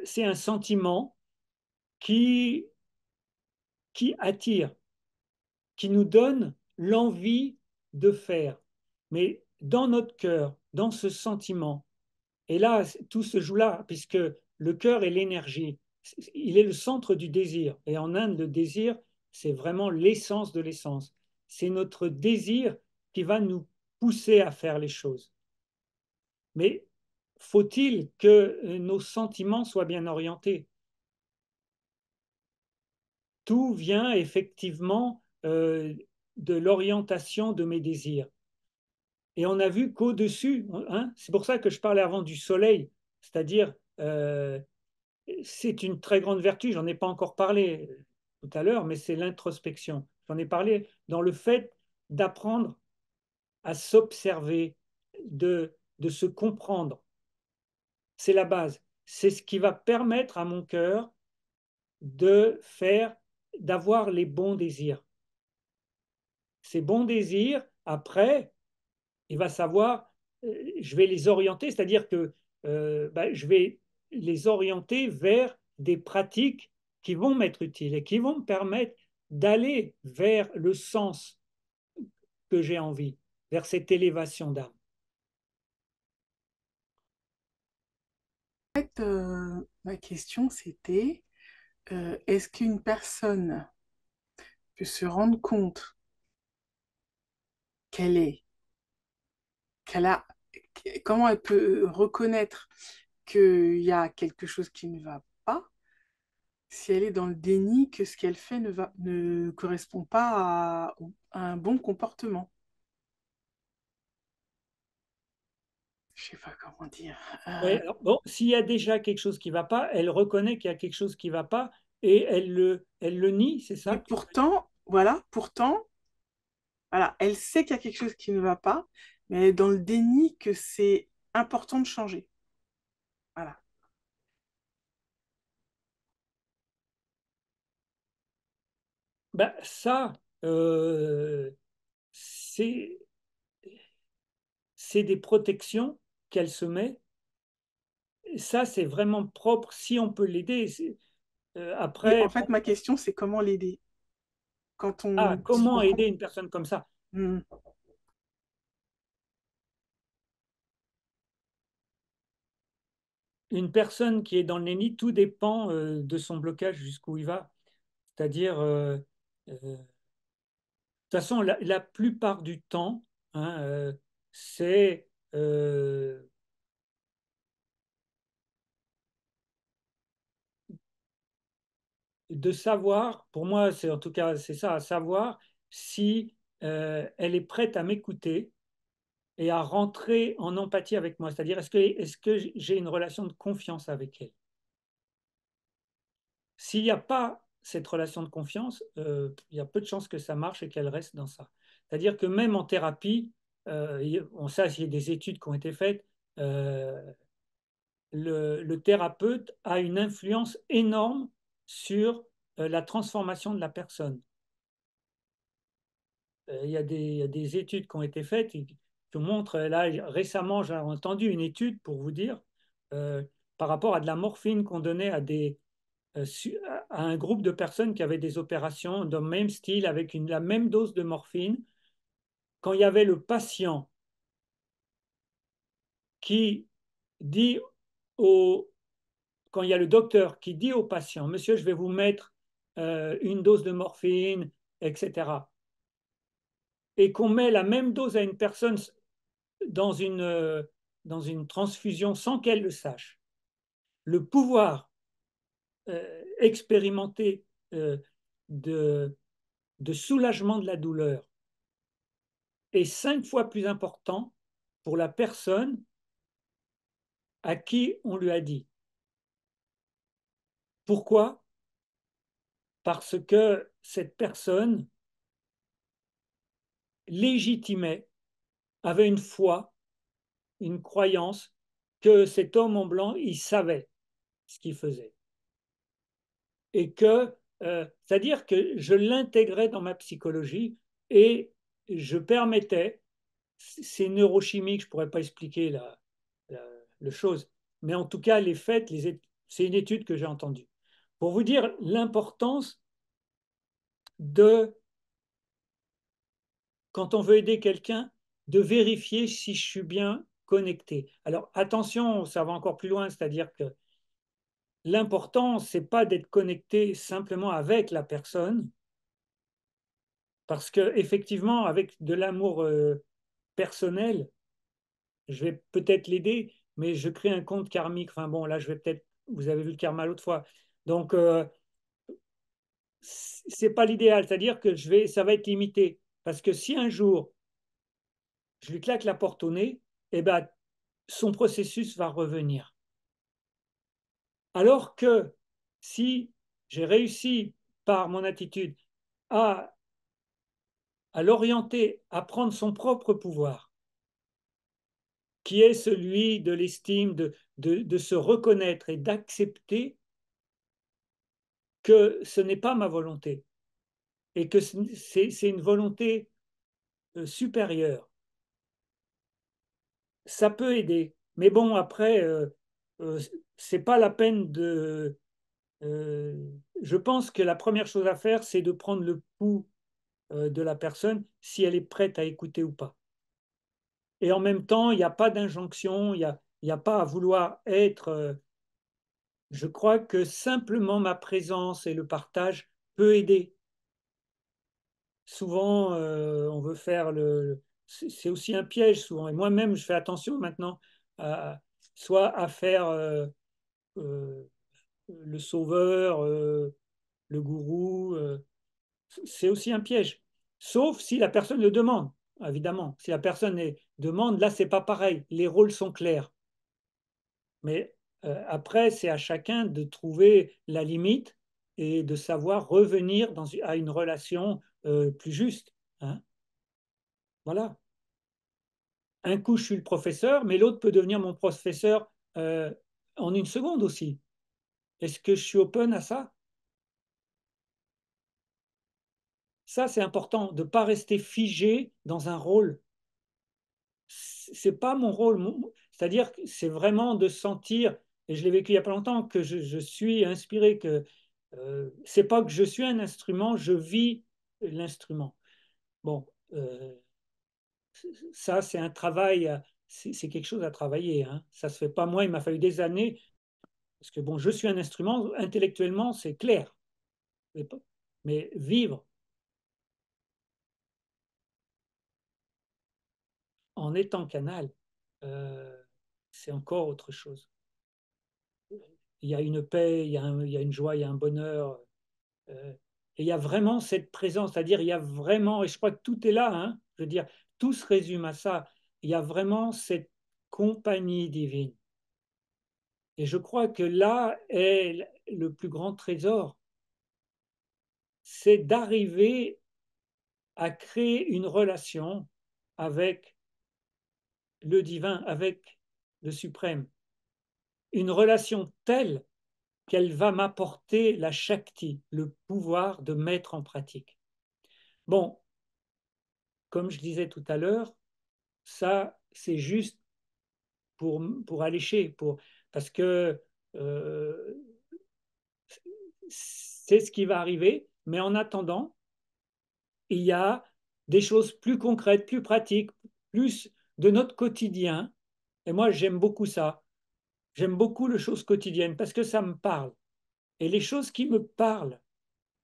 c'est un sentiment qui, qui attire, qui nous donne l'envie de faire. Mais dans notre cœur, dans ce sentiment, et là, tout se joue là, puisque le cœur est l'énergie. Il est le centre du désir. Et en Inde, le désir, c'est vraiment l'essence de l'essence. C'est notre désir qui va nous pousser à faire les choses. Mais faut-il que nos sentiments soient bien orientés? Tout vient effectivement de l'orientation de mes désirs. Et on a vu qu'au-dessus, hein, c'est pour ça que je parlais avant du soleil, c'est-à-dire c'est une très grande vertu, j'en ai pas encore parlé tout à l'heure, mais c'est l'introspection. J'en ai parlé dans le fait d'apprendre à s'observer, de se comprendre. C'est la base. C'est ce qui va permettre à mon cœur de faire, d'avoir les bons désirs. Ces bons désirs, après, il va savoir, je vais les orienter, c'est-à-dire que je vais les orienter vers des pratiques qui vont m'être utiles et qui vont me permettre d'aller vers le sens que j'ai envie, vers cette élévation d'âme. En fait, ma question, c'était, est-ce qu'une personne peut se rendre compte qu'elle est, qu'elle a, comment elle peut reconnaître qu'il y a quelque chose qui ne va pas si elle est dans le déni que ce qu'elle fait ne correspond pas à un bon comportement? Je sais pas comment dire. Oui, alors, bon, s'il y a déjà quelque chose qui ne va pas, elle reconnaît qu'il y a quelque chose qui ne va pas et elle le nie, c'est Mais ça? pourtant, voilà, pourtant, voilà, elle sait qu'il y a quelque chose qui ne va pas, mais elle est dans le déni que c'est important de changer. Voilà. Ben, ça, c'est c'est des protections qu'elle se met. Ça, c'est vraiment propre si on peut l'aider. Oui, en Après, fait, ma question, c'est comment l'aider quand on dit comment beaucoup. aider une personne comme ça? Hmm. Une personne qui est dans le déni, tout dépend de son blocage jusqu'où il va. C'est-à-dire, de toute façon, la plupart du temps, hein, c'est de savoir, pour moi, c'est en tout cas, c'est ça, à savoir si elle est prête à m'écouter et à rentrer en empathie avec moi. C'est-à-dire, est-ce que j'ai une relation de confiance avec elle? S'il n'y a pas cette relation de confiance, il y a peu de chances que ça marche et qu'elle reste dans ça. C'est-à-dire que même en thérapie, on sait, il y a des études qui ont été faites, euh, le thérapeute a une influence énorme sur la transformation de la personne. Il y a des études qui ont été faites qui montrent, là récemment j'ai entendu une étude pour vous dire, euh, par rapport à de la morphine qu'on donnait euh, à un groupe de personnes qui avaient des opérations de même style avec la même dose de morphine, quand il y avait le patient qui dit au, quand il y a le docteur qui dit au patient, Monsieur, je vais vous mettre une dose de morphine, etc., et qu'on met la même dose à une personne dans dans une transfusion sans qu'elle le sache, le pouvoir expérimenté euh, de, de soulagement de la douleur est 5 fois plus important pour la personne à qui on lui a dit. Pourquoi? Parce que cette personne légitimait, avait une foi, une croyance que cet homme en blanc, il savait ce qu'il faisait. Et que, c'est-à-dire que je l'intégrais dans ma psychologie et je permettais, c'est neurochimique, je ne pourrais pas expliquer la, le chose, mais en tout cas, les faits, c'est une étude que j'ai entendue. Pour vous dire l'importance de, quand on veut aider quelqu'un, de vérifier si je suis bien connecté. Alors attention, ça va encore plus loin, c'est-à-dire que l'important, c'est pas d'être connecté simplement avec la personne, parce que effectivement, avec de l'amour personnel, je vais peut-être l'aider, mais je crée un compte karmique. Enfin bon, là, je vais peut-être, vous avez vu le karma l'autre fois. Donc, c'est pas l'idéal, c'est-à-dire que ça va être limité. Parce que si un jour, je lui claque la porte au nez, eh ben, son processus va revenir. Alors que si j'ai réussi par mon attitude à, à l'orienter, à prendre son propre pouvoir, qui est celui de l'estime, de se reconnaître et d'accepter que ce n'est pas ma volonté et que c'est une volonté supérieure. Ça peut aider. Mais bon, après, euh, c'est pas la peine de. euh, je pense que la première chose à faire, c'est de prendre le pouls de la personne, si elle est prête à écouter ou pas. Et en même temps, il n'y a pas d'injonction, il y a pas à vouloir être. Je crois que simplement ma présence et le partage peut aider. Souvent, on veut faire c'est aussi un piège souvent. Et moi-même, je fais attention maintenant, soit à faire euh, le sauveur, le gourou. C'est aussi un piège. Sauf si la personne le demande, évidemment. Si la personne demande, là, c'est pas pareil. Les rôles sont clairs. Mais après, c'est à chacun de trouver la limite et de savoir revenir à une relation plus juste. Hein. Voilà. Un coup, je suis le professeur, mais l'autre peut devenir mon professeur en une seconde aussi. Est-ce que je suis open à ça? Ça, c'est important, de ne pas rester figé dans un rôle. C'est pas mon rôle. C'est-à-dire que c'est vraiment de sentir, et je l'ai vécu il n'y a pas longtemps, que je suis inspiré, que c'est pas que je suis un instrument, je vis l'instrument. Bon, ça, c'est un travail, c'est quelque chose à travailler. Hein. Ça se fait pas moi, il m'a fallu des années. Parce que bon, je suis un instrument, intellectuellement, c'est clair. Mais vivre en étant canal, euh, c'est encore autre chose. Il y a une paix, il y a une joie, il y a un bonheur. Et il y a vraiment cette présence, c'est-à-dire il y a vraiment, et je crois que tout est là, hein, je veux dire, tout se résume à ça, il y a vraiment cette compagnie divine. Et je crois que là est le plus grand trésor, c'est d'arriver à créer une relation avec le divin, avec le suprême. Une relation telle qu'elle va m'apporter la Shakti, le pouvoir de mettre en pratique. Bon, comme je disais tout à l'heure, ça, c'est juste pour allécher, parce que euh, c'est ce qui va arriver, mais en attendant, il y a des choses plus concrètes, plus pratiques, plus de notre quotidien. Et moi, j'aime beaucoup ça. J'aime beaucoup les choses quotidiennes parce que ça me parle. Et les choses qui me parlent,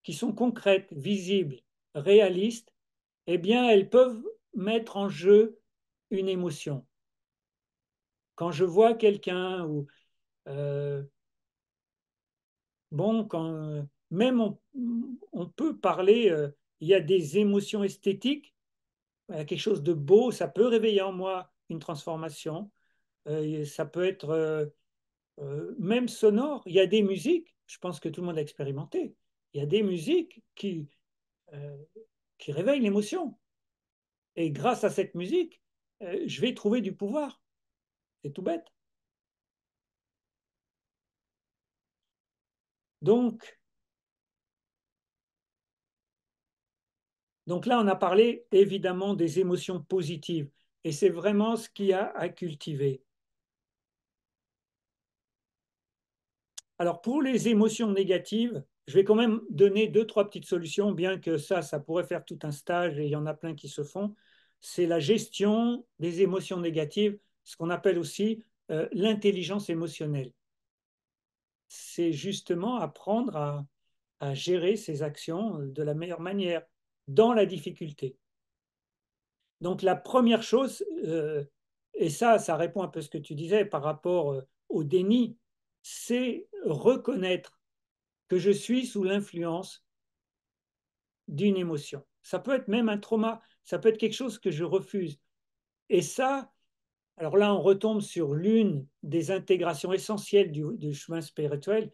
qui sont concrètes, visibles, réalistes, eh bien, elles peuvent mettre en jeu une émotion. Quand je vois quelqu'un ou euh, bon, même on peut parler, il y a des émotions esthétiques, quelque chose de beau, ça peut réveiller en moi une transformation. Ça peut être même sonore. Il y a des musiques, je pense que tout le monde a expérimenté. Il y a des musiques euh, qui réveillent l'émotion. Et grâce à cette musique, je vais trouver du pouvoir. C'est tout bête. Donc, donc là, on a parlé évidemment des émotions positives. Et c'est vraiment ce qu'il y a à cultiver. Alors, pour les émotions négatives, je vais quand même donner deux, trois petites solutions, bien que ça pourrait faire tout un stage et il y en a plein qui se font. C'est la gestion des émotions négatives, ce qu'on appelle aussi l'intelligence émotionnelle. C'est justement apprendre à gérer ses actions de la meilleure manière, dans la difficulté. Donc la première chose, et ça répond un peu à ce que tu disais par rapport au déni, c'est reconnaître que je suis sous l'influence d'une émotion. Ça peut être même un trauma, ça peut être quelque chose que je refuse. Et ça, alors là, on retombe sur l'une des intégrations essentielles du chemin spirituel,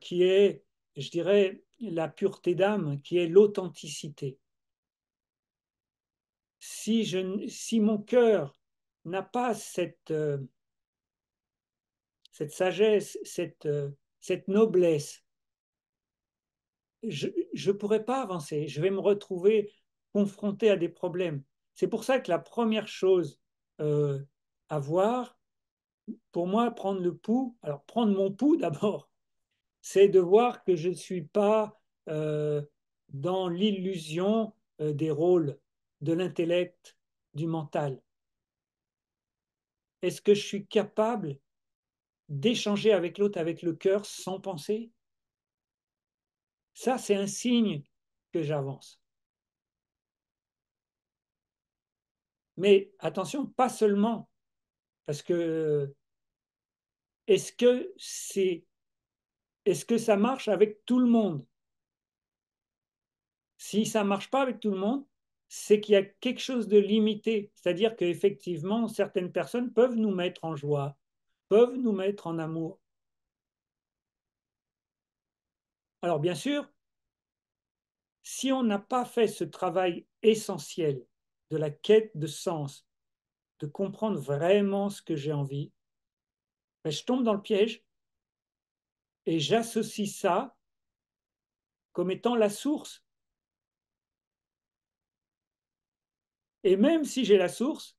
qui est, je dirais, la pureté d'âme, qui est l'authenticité. Si mon cœur n'a pas cette sagesse, cette noblesse, je ne pourrai pas avancer. Je vais me retrouver confronté à des problèmes. C'est pour ça que la première chose euh, à voir, pour moi, prendre le pouls, alors prendre mon pouls d'abord, c'est de voir que je ne suis pas euh, dans l'illusion des rôles, de l'intellect, du mental. Est-ce que je suis capable d'échanger avec l'autre avec le cœur sans penser? Ça, c'est un signe que j'avance. Mais attention, pas seulement, parce que est-ce que est-ce que ça marche avec tout le monde? Si ça ne marche pas avec tout le monde, c'est qu'il y a quelque chose de limité. C'est-à-dire qu'effectivement, certaines personnes peuvent nous mettre en joie, peuvent nous mettre en amour. Alors bien sûr, si on n'a pas fait ce travail essentiel de la quête de sens, de comprendre vraiment ce que j'ai envie, ben, je tombe dans le piège et j'associe ça comme étant la source. Et même si j'ai la source,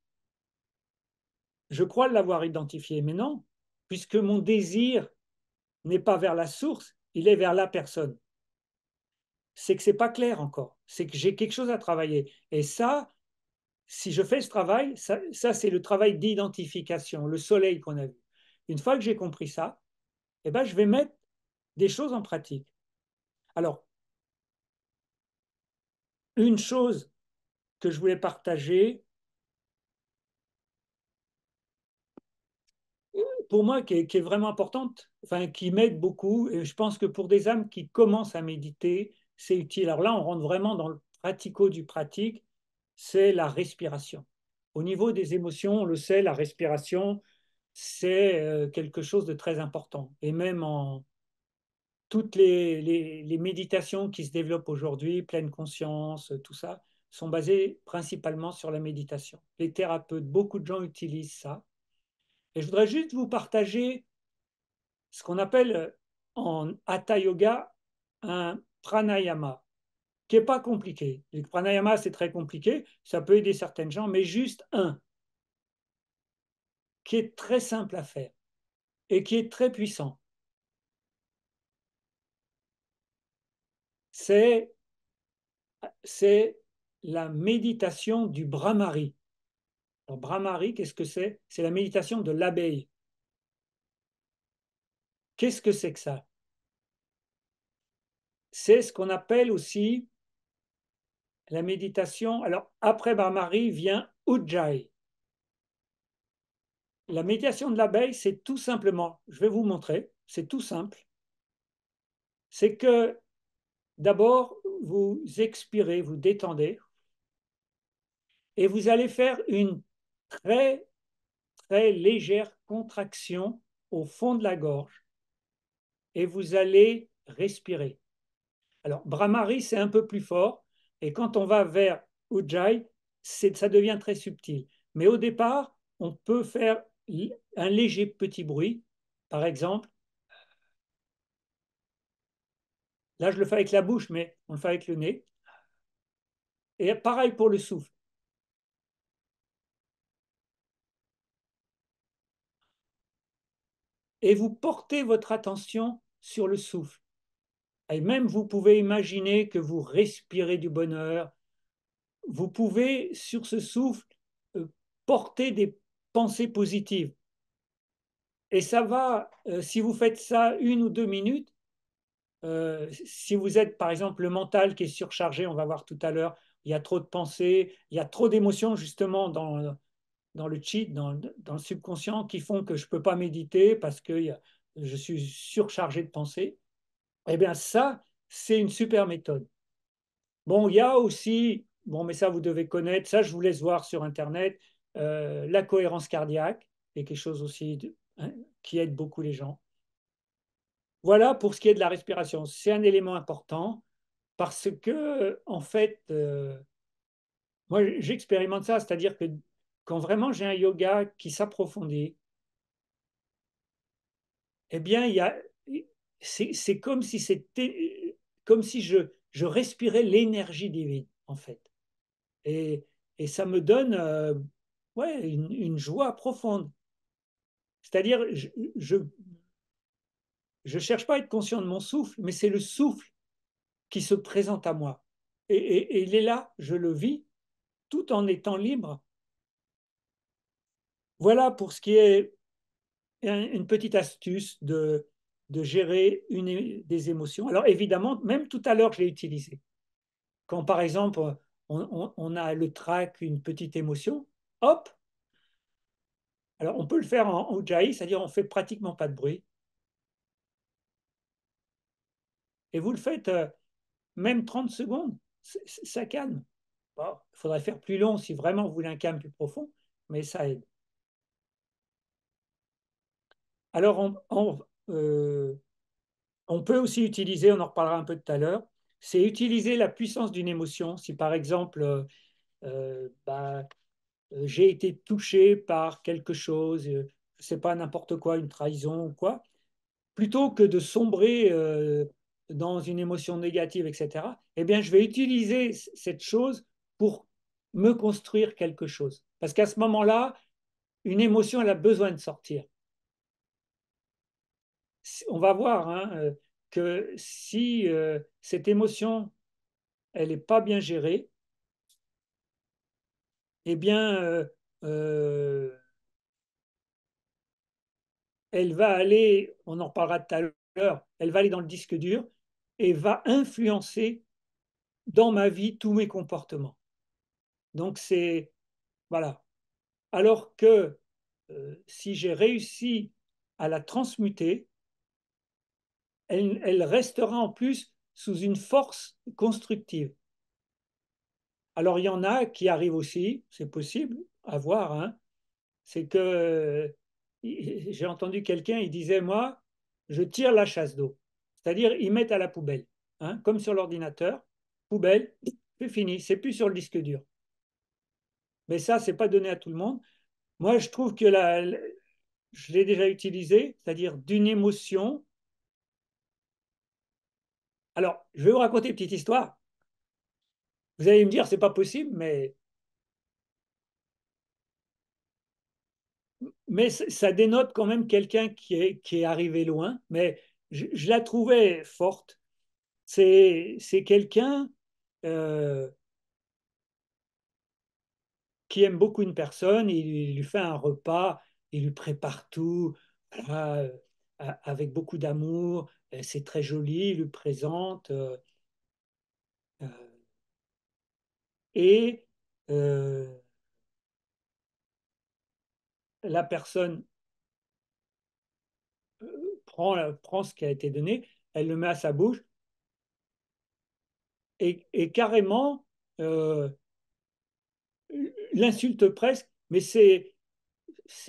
je crois l'avoir identifiée, mais non, puisque mon désir n'est pas vers la source, il est vers la personne. C'est que c'est pas clair encore, c'est que j'ai quelque chose à travailler. Et ça, si je fais ce travail, ça c'est le travail d'identification, le soleil qu'on a vu. Une fois que j'ai compris ça, eh ben, je vais mettre des choses en pratique. Alors, une chose que je voulais partager, pour moi qui est vraiment importante, enfin, qui m'aide beaucoup. Et je pense que pour des âmes qui commencent à méditer, c'est utile. Alors là, on rentre vraiment dans le pratico du pratique, c'est la respiration. Au niveau des émotions, on le sait, la respiration, c'est quelque chose de très important. Et même en toutes les méditations qui se développent aujourd'hui, pleine conscience, tout ça, sont basées principalement sur la méditation. Les thérapeutes, beaucoup de gens utilisent ça. Et je voudrais juste vous partager ce qu'on appelle en Hatha Yoga un pranayama, qui n'est pas compliqué. Le pranayama, c'est très compliqué, ça peut aider certaines gens, mais juste un, qui est très simple à faire et qui est très puissant. C'est la méditation du Brahmari. Alors, Brahmari, qu'est-ce que c'est? C'est la méditation de l'abeille. Qu'est-ce que c'est que ça? C'est ce qu'on appelle aussi la méditation. Alors, après Brahmari vient Ujjayi. La méditation de l'abeille, c'est tout simplement, je vais vous montrer, c'est tout simple. C'est que d'abord, vous expirez, vous détendez, et vous allez faire une très, très légère contraction au fond de la gorge, et vous allez respirer. Alors, Brahmari, c'est un peu plus fort, et quand on va vers Ujjayi, ça devient très subtil. Mais au départ, on peut faire un léger petit bruit, par exemple. Là, je le fais avec la bouche, mais on le fait avec le nez. Et pareil pour le souffle. Et vous portez votre attention sur le souffle. Et même vous pouvez imaginer que vous respirez du bonheur. Vous pouvez, sur ce souffle, porter des pensées positives. Et ça va, si vous faites ça 1 ou 2 minutes, si vous êtes, par exemple, le mental qui est surchargé, on va voir tout à l'heure, il y a trop de pensées, il y a trop d'émotions justement dans le cheat, dans le subconscient, qui font que je ne peux pas méditer parce que je suis surchargé de pensées. Eh bien, ça, c'est une super méthode. Bon, il y a aussi, bon, mais ça, vous devez connaître, ça, je vous laisse voir sur Internet, la cohérence cardiaque, est quelque chose aussi hein, qui aide beaucoup les gens. Voilà pour ce qui est de la respiration. C'est un élément important parce que, en fait, moi, j'expérimente ça, c'est-à-dire que quand vraiment j'ai un yoga qui s'approfondit, eh bien, c'est comme si c'était, comme si je respirais l'énergie divine, en fait. Et, et ça me donne ouais, une joie profonde. C'est-à-dire, je cherche pas à être conscient de mon souffle, mais c'est le souffle qui se présente à moi. Et il est là, je le vis, tout en étant libre. Voilà pour ce qui est une petite astuce de gérer des émotions. Alors évidemment, même tout à l'heure, je l'ai utilisé. Quand par exemple, on a le trac, une petite émotion, hop, alors on peut le faire en Ujjayi, c'est-à-dire on fait pratiquement pas de bruit. Et vous le faites même 30 secondes, ça calme. Bon, il faudrait faire plus long si vraiment vous voulez un calme plus profond, mais ça aide. Alors, on peut aussi utiliser, on en reparlera un peu tout à l'heure, c'est utiliser la puissance d'une émotion. Si par exemple, bah, j'ai été touché par quelque chose, je ne sais pas, n'importe quoi, une trahison ou quoi, plutôt que de sombrer dans une émotion négative, etc., eh bien, je vais utiliser cette chose pour me construire quelque chose. Parce qu'à ce moment-là, une émotion, elle a besoin de sortir. On va voir hein, que si cette émotion, elle n'est pas bien gérée, eh bien, euh, elle va aller, on en reparlera tout à l'heure, elle va aller dans le disque dur et va influencer dans ma vie tous mes comportements. Donc c'est voilà. Alors que si j'ai réussi à la transmuter, elle restera en plus sous une force constructive. Alors, il y en a qui arrivent aussi, c'est possible, à voir, hein, c'est que j'ai entendu quelqu'un, il disait, moi, je tire la chasse d'eau. C'est-à-dire, ils mettent à la poubelle, hein, comme sur l'ordinateur, poubelle, c'est fini, c'est plus sur le disque dur. Mais ça, c'est pas donné à tout le monde. Moi, je trouve que je l'ai déjà utilisé, c'est-à-dire d'une émotion. Alors, je vais vous raconter une petite histoire. Vous allez me dire, c'est pas possible, mais ça dénote quand même quelqu'un qui est arrivé loin. Mais je la trouvais forte. C'est quelqu'un euh, qui aime beaucoup une personne, il lui fait un repas, il lui prépare tout, voilà, avec beaucoup d'amour, c'est très joli, il lui présente, euh, et euh, la personne prend ce qui a été donné, elle le met à sa bouche, et carrément euh, l'insulte presque, mais c'est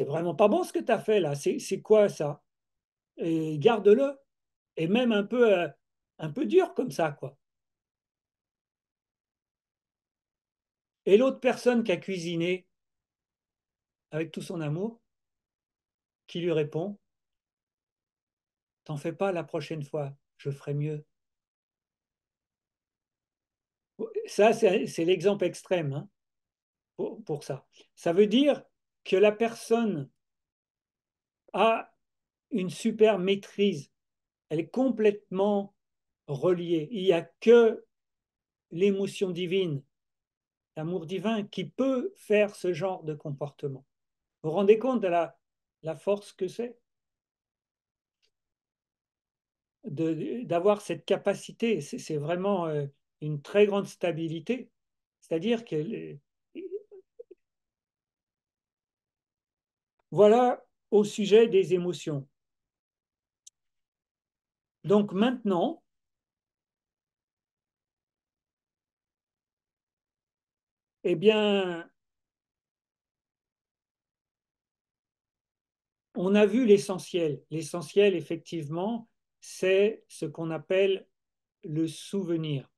vraiment pas bon ce que tu as fait là, c'est quoi ça? Et garde-le, et même un peu dur comme ça, quoi. Et l'autre personne qui a cuisiné avec tout son amour, qui lui répond, t'en fais pas la prochaine fois, je ferai mieux. Ça, c'est l'exemple extrême, hein, pour ça. Ça veut dire que la personne a une super maîtrise, elle est complètement reliée. Il n'y a que l'émotion divine, l'amour divin qui peut faire ce genre de comportement. Vous vous rendez compte de la force que c'est d'avoir cette capacité? C'est vraiment une très grande stabilité. C'est-à-dire que voilà au sujet des émotions. Donc maintenant, eh bien, on a vu l'essentiel. L'essentiel, effectivement, c'est ce qu'on appelle le souvenir.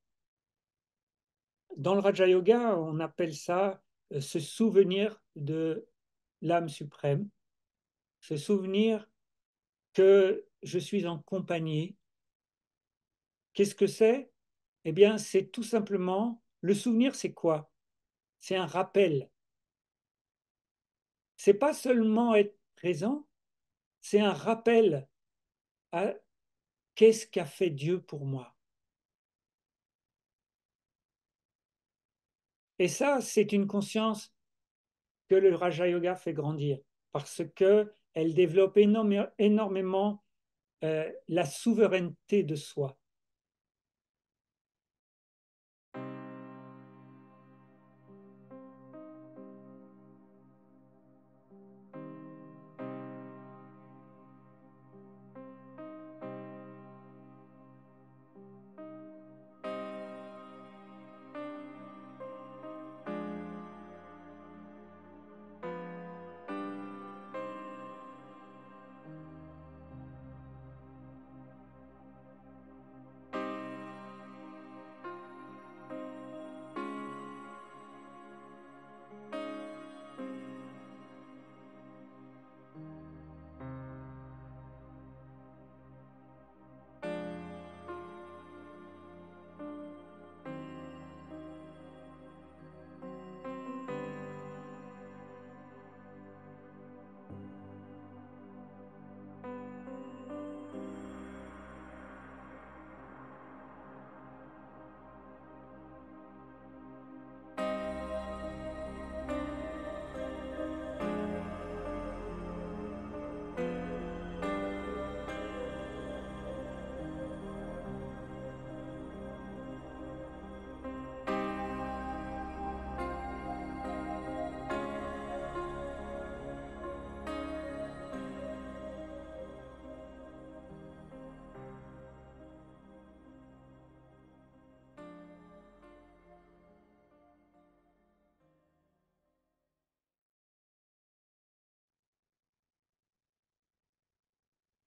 Dans le Raja Yoga, on appelle ça se souvenir de l'âme suprême, se souvenir que je suis en compagnie. Qu'est-ce que c'est? Eh bien, c'est tout simplement, le souvenir, c'est quoi? C'est un rappel. C'est pas seulement être présent, c'est un rappel à qu'est-ce qu'a fait Dieu pour moi. Et ça, c'est une conscience que le Raja Yoga fait grandir parce que elle développe énormément la souveraineté de soi.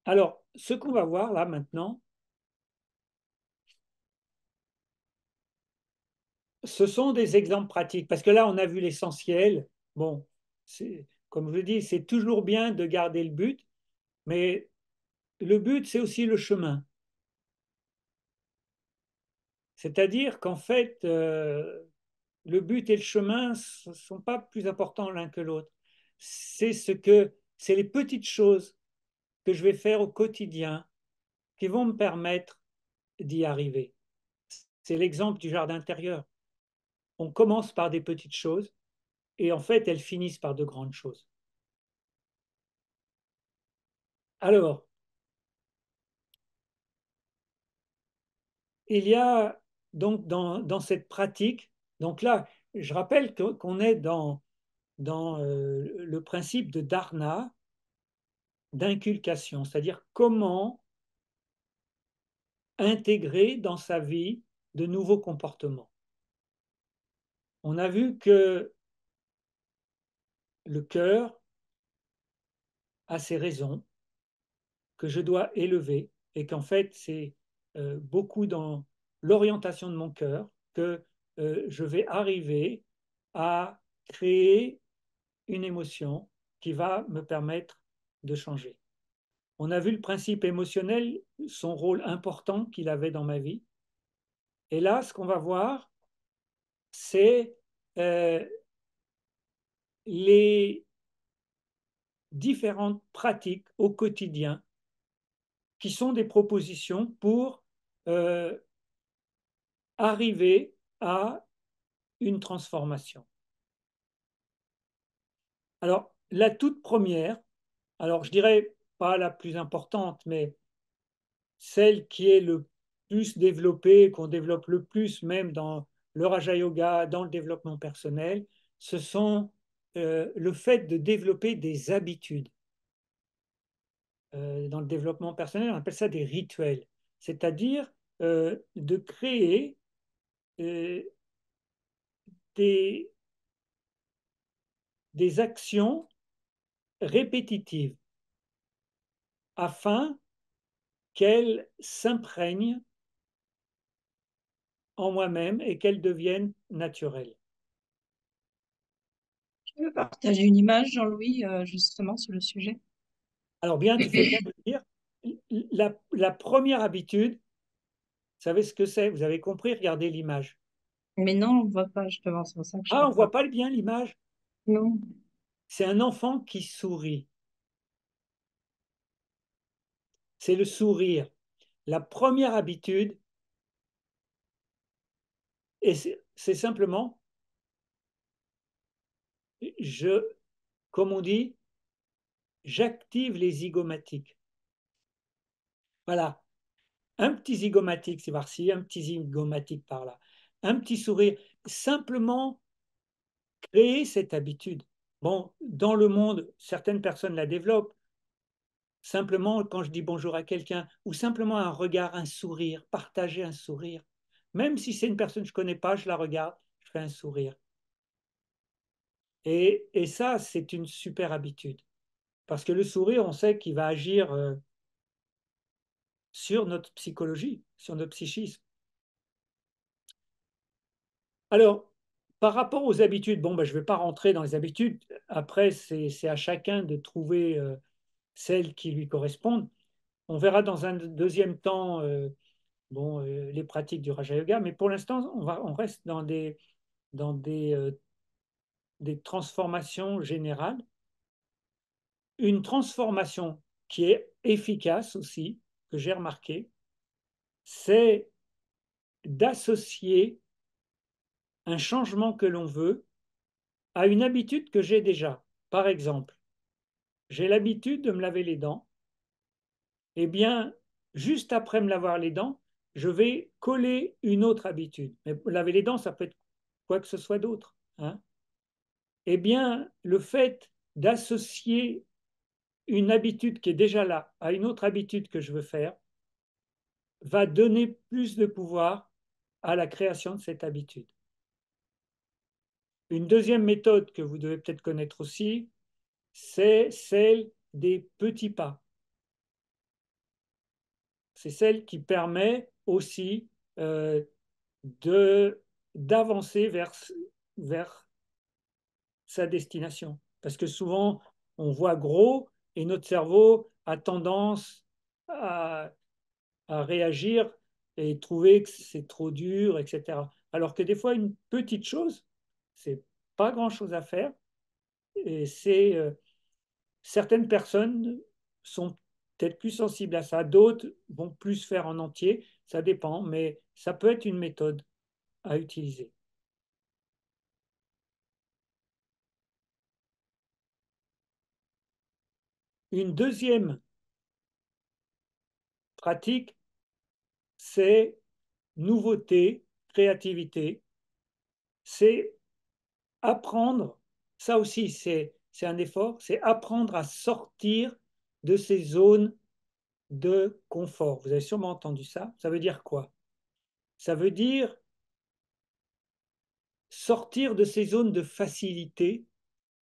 Alors, ce qu'on va voir là maintenant, ce sont des exemples pratiques, parce que là, on a vu l'essentiel. Bon, comme je le dis, c'est toujours bien de garder le but, mais le but, c'est aussi le chemin. C'est-à-dire qu'en fait, le but et le chemin ne sont pas plus importants l'un que l'autre. C'est les petites choses que je vais faire au quotidien qui vont me permettre d'y arriver. C'est l'exemple du jardin intérieur. On commence par des petites choses et en fait, elles finissent par de grandes choses. Alors, il y a donc dans cette pratique, donc là, je rappelle qu'on est dans le principe de dharna, d'inculcation, c'est-à-dire comment intégrer dans sa vie de nouveaux comportements. On a vu que le cœur a ses raisons, que je dois élever, et qu'en fait, c'est beaucoup dans l'orientation de mon cœur que je vais arriver à créer une émotion qui va me permettre de changer. On a vu le principe émotionnel, son rôle important qu'il avait dans ma vie. Et là, ce qu'on va voir, c'est les différentes pratiques au quotidien qui sont des propositions pour euh, arriver à une transformation. Alors, la toute première, alors je dirais pas la plus importante, mais celle qui est le plus développée, qu'on développe le plus même dans le Raja Yoga, dans le développement personnel, ce sont le fait de développer des habitudes. Dans le développement personnel, on appelle ça des rituels, c'est-à-dire de créer euh, des, des actions répétitives afin qu'elles s'imprègnent en moi-même et qu'elles deviennent naturelles. Tu veux partager une image, Jean-Louis, justement, sur le sujet? Alors bien, tu fais bien de dire, la première habitude, vous savez ce que c'est? Vous avez compris? Regardez l'image. Mais non, on ne voit pas, justement, c'est pour ça que je Ah, on parle ne pas. voit pas bien l'image? Non. C'est un enfant qui sourit. C'est le sourire. La première habitude, et c'est simplement, je, comme on dit, j'active les zygomatiques. Voilà, un petit zygomatique, c'est par-ci, un petit zygomatique par-là, un petit sourire. Simplement créer cette habitude. Bon, dans le monde, certaines personnes la développent. Simplement, quand je dis bonjour à quelqu'un, ou simplement un regard, un sourire, partager un sourire. Même si c'est une personne que je ne connais pas, je la regarde, je fais un sourire. Et ça, c'est une super habitude. Parce que le sourire, on sait qu'il va agir sur notre psychologie, sur notre psychisme. Alors, par rapport aux habitudes, bon, ben, je ne vais pas rentrer dans les habitudes. Après, c'est à chacun de trouver celles qui lui correspondent. On verra dans un deuxième temps bon, les pratiques du Raja Yoga, mais pour l'instant, on reste dans des transformations générales. Une transformation qui est efficace aussi, que j'ai remarqué, c'est d'associer un changement que l'on veut à une habitude que j'ai déjà. Par exemple, j'ai l'habitude de me laver les dents. Eh bien, juste après me laver les dents, je vais coller une autre habitude. Mais laver les dents, ça peut être quoi que ce soit d'autre, hein. Eh bien, le fait d'associer une habitude qui est déjà là à une autre habitude que je veux faire va donner plus de pouvoir à la création de cette habitude. Une deuxième méthode que vous devez peut-être connaître aussi, c'est celle des petits pas. c'est celle qui permet aussi d'avancer vers sa destination. Parce que souvent, on voit gros et notre cerveau a tendance à, à réagir et trouver que c'est trop dur, etc. Alors que des fois, une petite chose, c'est pas grand-chose à faire. Et certaines personnes sont peut-être plus sensibles à ça, d'autres vont plus faire en entier, ça dépend, mais ça peut être une méthode à utiliser. Une deuxième pratique, c'est nouveauté, créativité, c'est apprendre, ça aussi c'est un effort, c'est apprendre à sortir de ces zones de confort. Vous avez sûrement entendu ça. Ça veut dire quoi? Ça veut dire sortir de ces zones de facilité,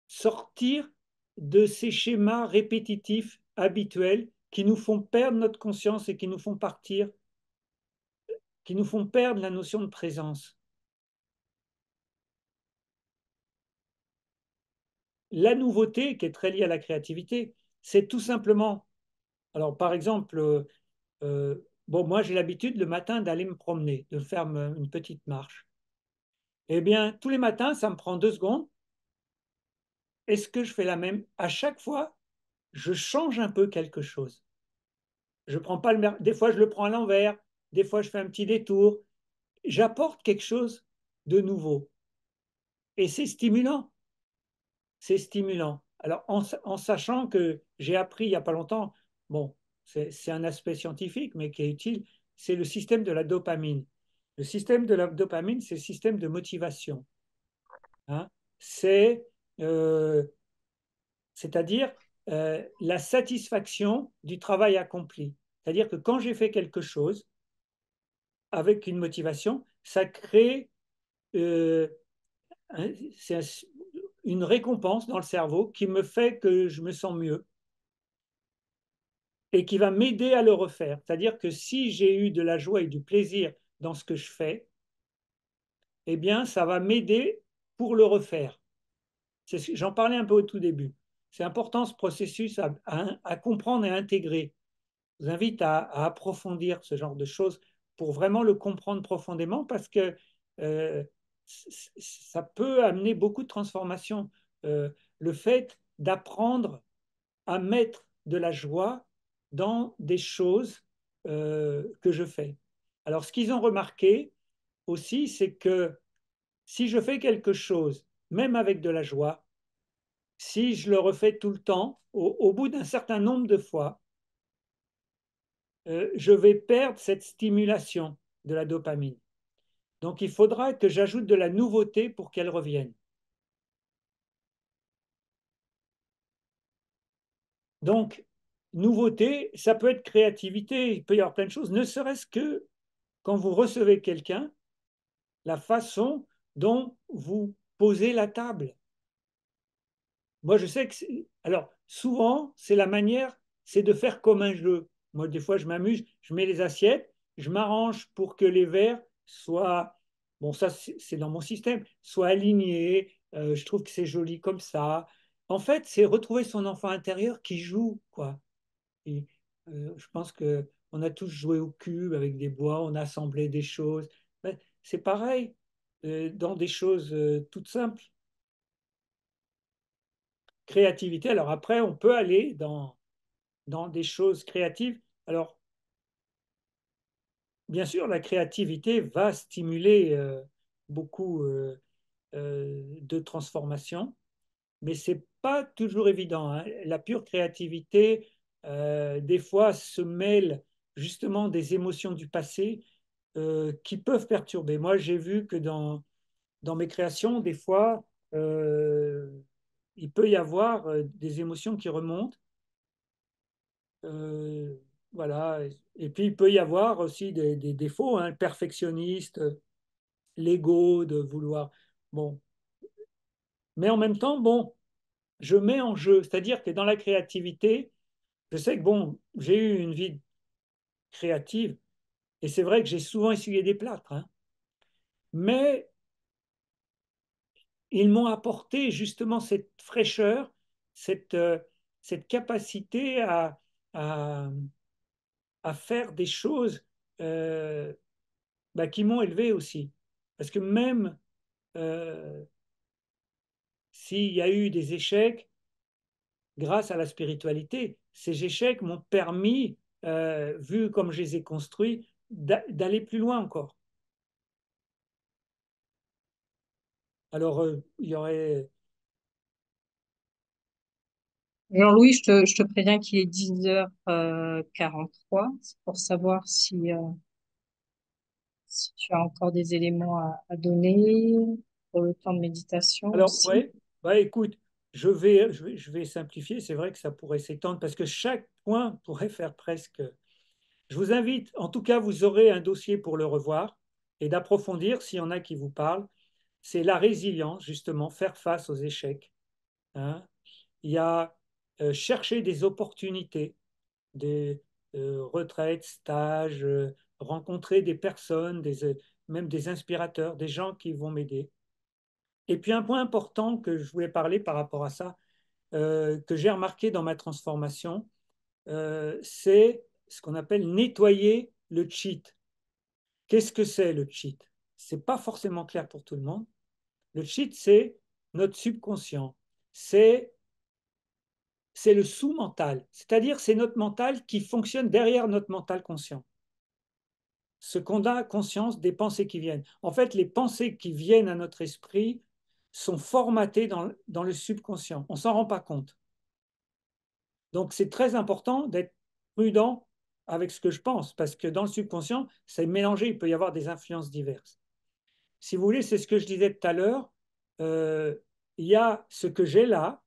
sortir de ces schémas répétitifs habituels qui nous font perdre notre conscience et qui nous font partir, qui nous font perdre la notion de présence. La nouveauté, qui est très liée à la créativité, c'est tout simplement, alors par exemple, bon, moi j'ai l'habitude le matin d'aller me promener, de faire une petite marche. Eh bien, tous les matins, ça me prend 2 secondes. Est-ce que je fais la même? À chaque fois, je change un peu quelque chose. Je prends pas des fois, je le prends à l'envers, des fois, je fais un petit détour. J'apporte quelque chose de nouveau. Et c'est stimulant. C'est stimulant. Alors, en sachant que j'ai appris il n'y a pas longtemps, bon, c'est un aspect scientifique, mais qui est utile, c'est le système de la dopamine. Le système de la dopamine, c'est le système de motivation. Hein. C'est, euh, C'est-à-dire la satisfaction du travail accompli. C'est-à-dire que quand j'ai fait quelque chose avec une motivation, ça crée euh, c'est une récompense dans le cerveau qui me fait que je me sens mieux et qui va m'aider à le refaire. C'est-à-dire que si j'ai eu de la joie et du plaisir dans ce que je fais, eh bien, ça va m'aider pour le refaire. J'en parlais un peu au tout début. C'est important ce processus à comprendre et à intégrer. Je vous invite à approfondir ce genre de choses pour vraiment le comprendre profondément parce que euh, ça peut amener beaucoup de transformations. Euh, le fait d'apprendre à mettre de la joie dans des choses que je fais. Alors, ce qu'ils ont remarqué aussi, c'est que si je fais quelque chose, même avec de la joie, si je le refais tout le temps, au bout d'un certain nombre de fois, je vais perdre cette stimulation de la dopamine. Donc, il faudra que j'ajoute de la nouveauté pour qu'elle revienne. Donc, nouveauté, ça peut être créativité, il peut y avoir plein de choses, ne serait-ce que quand vous recevez quelqu'un, la façon dont vous posez la table. Moi, je sais que, alors, souvent, c'est la manière, c'est de faire comme un jeu. Moi, des fois, je m'amuse, je mets les assiettes, je m'arrange pour que les verres soient, bon, ça, c'est dans mon système, soient alignés. Je trouve que c'est joli comme ça. En fait, c'est retrouver son enfant intérieur qui joue, quoi. Et, je pense que on a tous joué au cube avec des bois, on a assemblé des choses. Ben, c'est pareil dans des choses toutes simples. Créativité. Alors après, on peut aller dans des choses créatives. Alors, bien sûr, la créativité va stimuler beaucoup de transformations, mais c'est pas toujours évident. Hein. La pure créativité, des fois, se mêle justement des émotions du passé qui peuvent perturber. Moi, j'ai vu que dans mes créations, des fois, euh, il peut y avoir des émotions qui remontent. Euh, voilà. Et puis, il peut y avoir aussi des défauts, hein, le perfectionniste, l'ego de vouloir. Bon. Mais en même temps, bon, je mets en jeu. C'est-à-dire que dans la créativité, je sais que bon, j'ai eu une vie créative. Et c'est vrai que j'ai souvent essuyé des plâtres, hein. Mais ils m'ont apporté justement cette fraîcheur, cette, cette capacité à, à faire des choses bah, qui m'ont élevé aussi. Parce que même euh, s'il y a eu des échecs, grâce à la spiritualité, ces échecs m'ont permis, vu comme je les ai construits, d'aller plus loin encore. Alors, il y aurait... Jean-Louis, je te préviens qu'il est 10h43. C'est pour savoir si tu as encore des éléments à donner pour le temps de méditation Alors, aussi. ouais, bah, écoute, je vais simplifier. C'est vrai que ça pourrait s'étendre parce que chaque point pourrait faire presque... Je vous invite, en tout cas, vous aurez un dossier pour le revoir et d'approfondir s'il y en a qui vous parlent. C'est la résilience, justement, faire face aux échecs, hein. Il y a chercher des opportunités, des retraites, stages, rencontrer des personnes, même des inspirateurs, des gens qui vont m'aider. Et puis un point important que je voulais parler par rapport à ça, que j'ai remarqué dans ma transformation, c'est ce qu'on appelle nettoyer le cheat. Qu'est-ce que c'est le cheat? C'est pas forcément clair pour tout le monde. Le cheat, c'est notre subconscient. C'est c'est le sous-mental, c'est-à-dire c'est notre mental qui fonctionne derrière notre mental conscient. Ce qu'on a conscience des pensées qui viennent. En fait, les pensées qui viennent à notre esprit sont formatées dans le subconscient. On ne s'en rend pas compte. Donc, c'est très important d'être prudent avec ce que je pense, parce que dans le subconscient, c'est mélangé, il peut y avoir des influences diverses. Si vous voulez, c'est ce que je disais tout à l'heure, euh, il y a ce que j'ai là,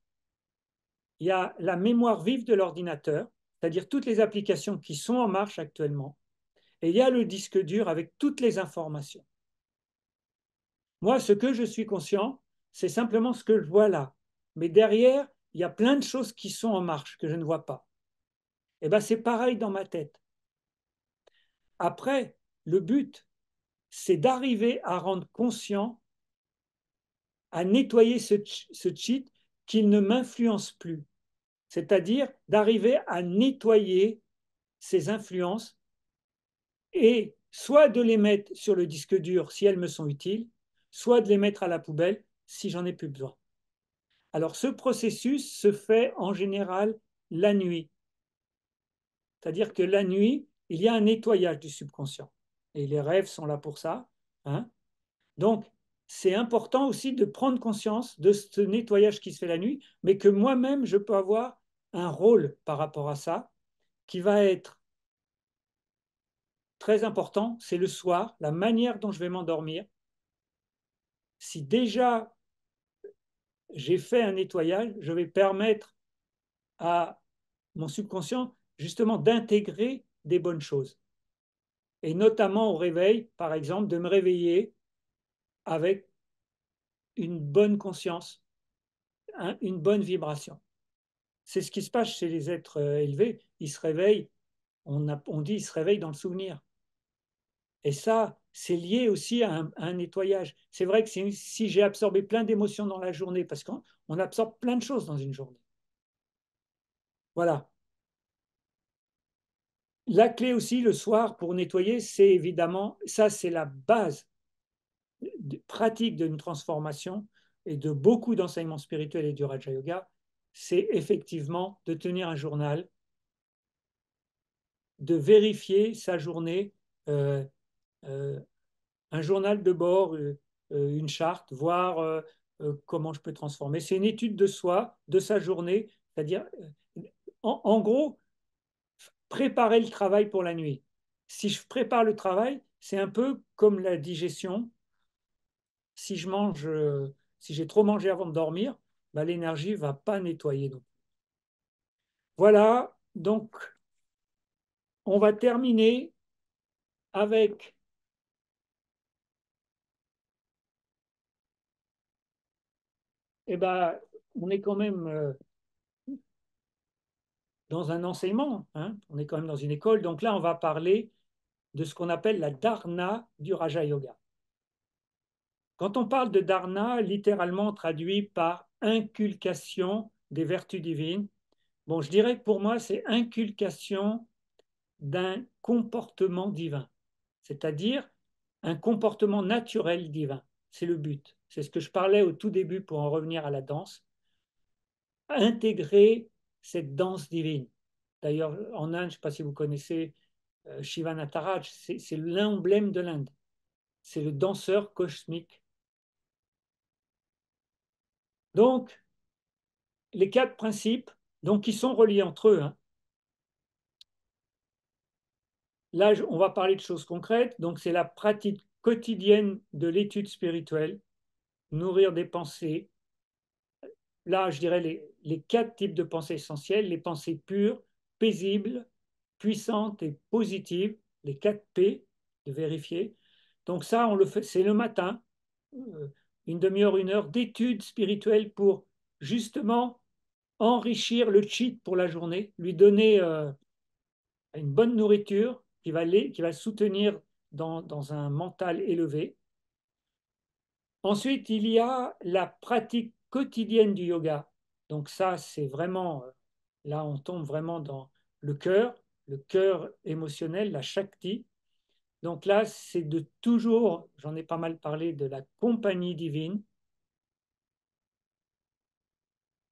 il y a la mémoire vive de l'ordinateur, c'est-à-dire toutes les applications qui sont en marche actuellement, et il y a le disque dur avec toutes les informations. Moi, ce que je suis conscient, c'est simplement ce que je vois là. Mais derrière, il y a plein de choses qui sont en marche que je ne vois pas. Et bien, c'est pareil dans ma tête. Après, le but, c'est d'arriver à rendre conscient, à nettoyer ce cheat qu'il ne m'influence plus. C'est-à-dire d'arriver à nettoyer ces influences et soit de les mettre sur le disque dur si elles me sont utiles, soit de les mettre à la poubelle si j'en ai plus besoin. Alors ce processus se fait en général la nuit. C'est-à-dire que la nuit, il y a un nettoyage du subconscient. Et les rêves sont là pour ça, hein. Donc, c'est important aussi de prendre conscience de ce nettoyage qui se fait la nuit, mais que moi-même, je peux avoir un rôle par rapport à ça qui va être très important, c'est le soir, la manière dont je vais m'endormir. Si déjà j'ai fait un nettoyage, je vais permettre à mon subconscient justement d'intégrer des bonnes choses. Et notamment au réveil, par exemple, de me réveiller avec une bonne conscience, une bonne vibration. C'est ce qui se passe chez les êtres élevés. Ils se réveillent, on dit ils se réveillent dans le souvenir. Et ça, c'est lié aussi à un nettoyage. C'est vrai que si j'ai absorbé plein d'émotions dans la journée, parce qu'on absorbe plein de choses dans une journée. Voilà. La clé aussi le soir pour nettoyer, c'est évidemment, ça c'est la base pratique d'une transformation et de beaucoup d'enseignements spirituels et du Raja Yoga, c'est effectivement de tenir un journal, de vérifier sa journée, euh, euh, un journal de bord, une charte, voir comment je peux transformer. C'est une étude de soi, de sa journée, c'est-à-dire, en gros, préparer le travail pour la nuit. Si je prépare le travail, c'est un peu comme la digestion. Si je mange, si j'ai trop mangé avant de dormir, bah, l'énergie ne va pas nettoyer. Donc. Voilà, donc on va terminer avec eh ben, on est quand même dans un enseignement, hein. On est quand même dans une école. Donc là, on va parler de ce qu'on appelle la dharna du Raja Yoga. Quand on parle de dharna, littéralement traduit par inculcation des vertus divines, bon, je dirais que pour moi, c'est inculcation d'un comportement divin, c'est-à-dire un comportement naturel divin. C'est le but. C'est ce que je parlais au tout début pour en revenir à la danse. Intégrer cette danse divine. D'ailleurs, en Inde, je ne sais pas si vous connaissez Shiva Nataraj, c'est l'emblème de l'Inde. C'est le danseur cosmique. Donc, les 4 principes, donc, qui sont reliés entre eux, hein. Là, on va parler de choses concrètes. Donc, c'est la pratique quotidienne de l'étude spirituelle, nourrir des pensées. Là, je dirais les 4 types de pensées essentielles, les pensées pures, paisibles, puissantes et positives, les 4 P, de vérifier. Donc ça, on le fait, c'est le matin, une demi-heure, 1 heure d'étude spirituelle pour justement enrichir le cheat pour la journée, lui donner une bonne nourriture qui va soutenir dans un mental élevé. Ensuite, il y a la pratique quotidienne du yoga. Donc ça, c'est vraiment, là, on tombe vraiment dans le cœur émotionnel, la Shakti. Donc là, c'est de toujours, j'en ai pas mal parlé, de la compagnie divine.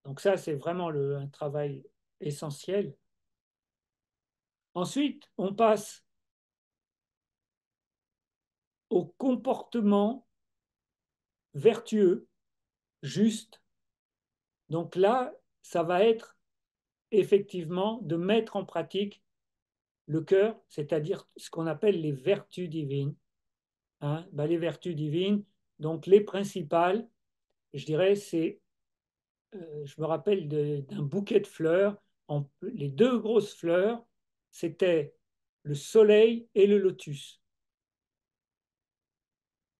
Donc ça, c'est vraiment un travail essentiel. Ensuite, on passe au comportement vertueux, juste. Donc là, ça va être effectivement de mettre en pratique le cœur, c'est-à-dire ce qu'on appelle les vertus divines. Hein, ben, les vertus divines, donc les principales, je dirais, c'est, je me rappelle d'un bouquet de fleurs, les 2 grosses fleurs, c'était le soleil et le lotus.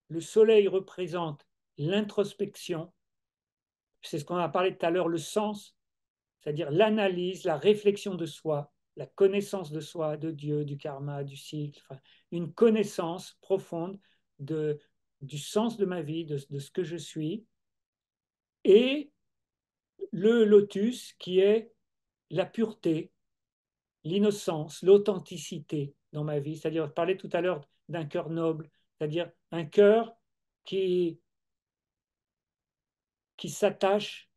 Le soleil représente l'introspection, c'est ce qu'on a parlé tout à l'heure, le sens, c'est-à-dire l'analyse, la réflexion de soi, la connaissance de soi, de Dieu, du karma, du cycle, enfin, une connaissance profonde du sens de ma vie, de ce que je suis, et le lotus qui est la pureté, l'innocence, l'authenticité dans ma vie. C'est-à-dire, je parlais tout à l'heure d'un cœur noble, c'est-à-dire un cœur qui, qui s'attache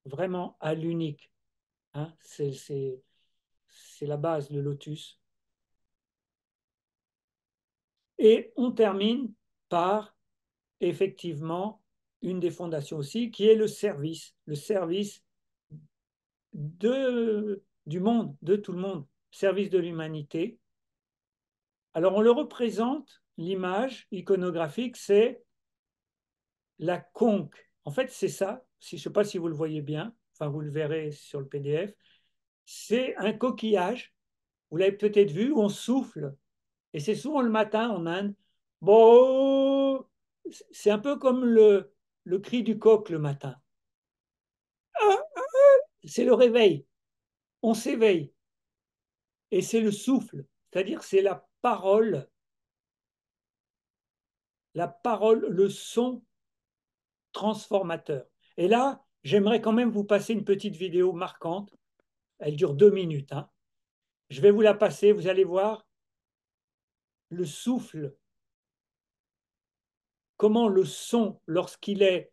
vraiment à l'unique. Hein, c'est la base, le lotus. Et on termine par, effectivement, une des fondations aussi, qui est le service du monde, de tout le monde, service de l'humanité. Alors on le représente, l'image iconographique, c'est la conque. En fait, c'est ça, je ne sais pas si vous le voyez bien, enfin vous le verrez sur le PDF, c'est un coquillage, vous l'avez peut-être vu, où on souffle. Et c'est souvent le matin en Inde. Bon, c'est un peu comme le cri du coq le matin. C'est le réveil. On s'éveille. Et c'est le souffle. C'est-à-dire c'est la parole, le son transformateur. Et là, j'aimerais quand même vous passer une petite vidéo marquante. Elle dure 2 minutes, hein. Je vais vous la passer. Vous allez voir le souffle, comment le son, lorsqu'il est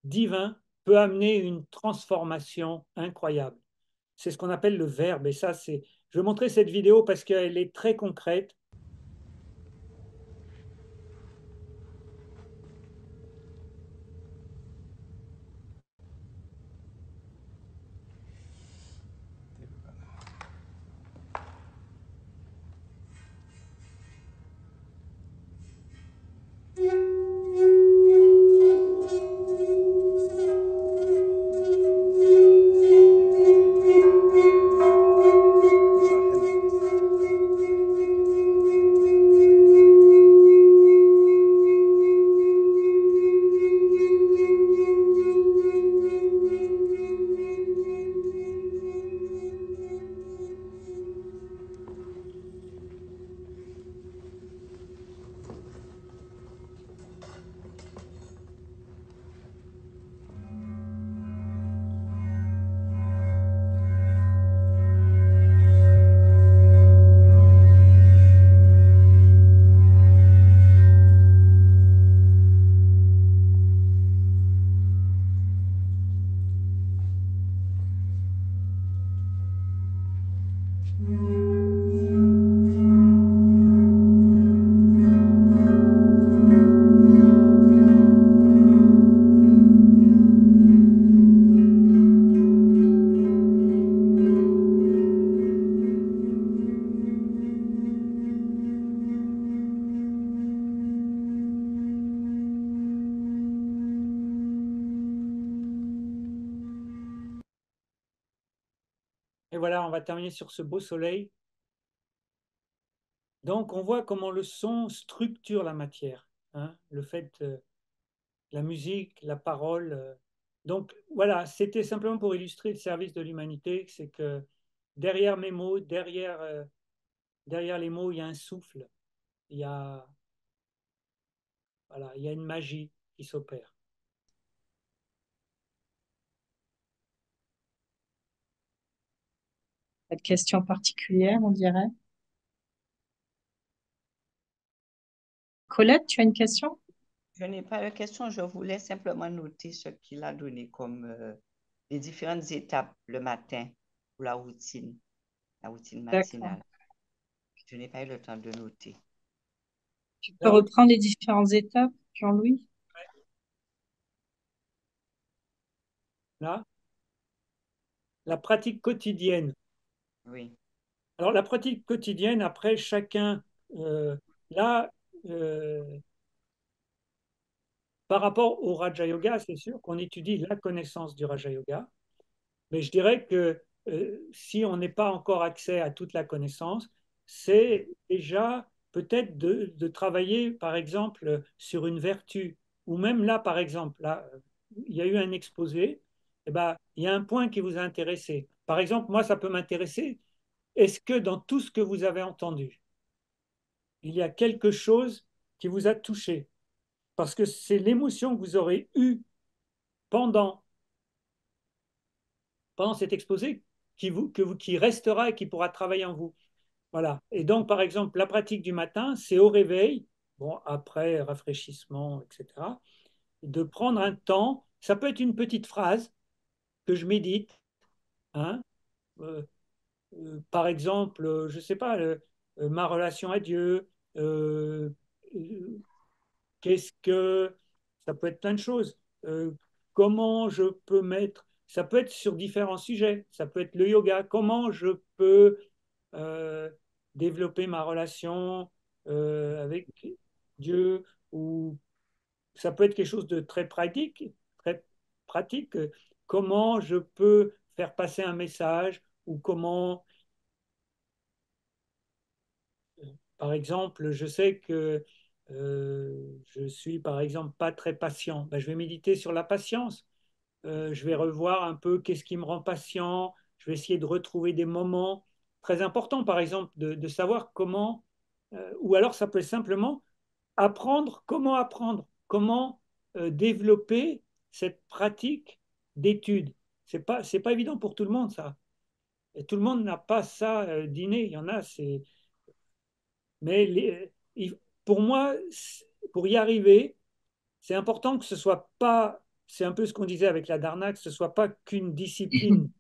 divin, peut amener une transformation incroyable. C'est ce qu'on appelle le verbe. Et ça, c'est. Je vais montrer cette vidéo parce qu'elle est très concrète. Et voilà, on va terminer sur ce beau soleil. Donc, on voit comment le son structure la matière, hein, le fait, la musique, la parole. Donc, voilà, c'était simplement pour illustrer le service de l'humanité, c'est que derrière mes mots, derrière les mots, il y a un souffle, il y a, voilà, il y a une magie qui s'opère. Pas de question particulière, on dirait. Colette, tu as une question? Je n'ai pas de question, je voulais simplement noter ce qu'il a donné comme les différentes étapes le matin pour la routine D'accord. matinale. Je n'ai pas eu le temps de noter. Tu peux Donc, reprendre les différentes étapes, Jean-Louis? là, la pratique quotidienne. Oui. Alors, la pratique quotidienne, après, chacun, euh, là, euh, par rapport au Raja Yoga, c'est sûr qu'on étudie la connaissance du Raja Yoga, mais je dirais que si on n'est pas encore accès à toute la connaissance, c'est déjà peut-être de travailler, par exemple, sur une vertu, ou même là, par exemple, là, il y a eu un exposé, eh ben, il y a un point qui vous a intéressé. Par exemple, moi, ça peut m'intéresser. Est-ce que dans tout ce que vous avez entendu, il y a quelque chose qui vous a touché? Parce que c'est l'émotion que vous aurez eue pendant, pendant cet exposé qui restera et qui pourra travailler en vous. Voilà. Et donc, par exemple, la pratique du matin, c'est au réveil, bon, après rafraîchissement, etc., de prendre un temps. Ça peut être une petite phrase que je médite, hein, euh, par exemple, je ne sais pas, ma relation à Dieu, euh, euh, qu'est-ce que ça peut être plein de choses. Comment je peux mettre, ça peut être sur différents sujets, ça peut être le yoga, comment je peux euh, développer ma relation avec Dieu, ou ça peut être quelque chose de très pratique. Comment je peux faire passer un message, ou comment, par exemple, je sais que je suis, par exemple, pas très patient. Ben, je vais méditer sur la patience. Je vais revoir un peu qu'est-ce qui me rend patient. Je vais essayer de retrouver des moments très importants, par exemple, de savoir comment, ou alors ça peut simplement apprendre, comment développer cette pratique d'étude. C'est pas évident pour tout le monde, ça. Et tout le monde n'a pas ça d'inné. Il y en a, c'est. Mais pour moi, pour y arriver, c'est important que ce soit pas, c'est un peu ce qu'on disait avec la Dharna, que ce soit pas qu'une discipline.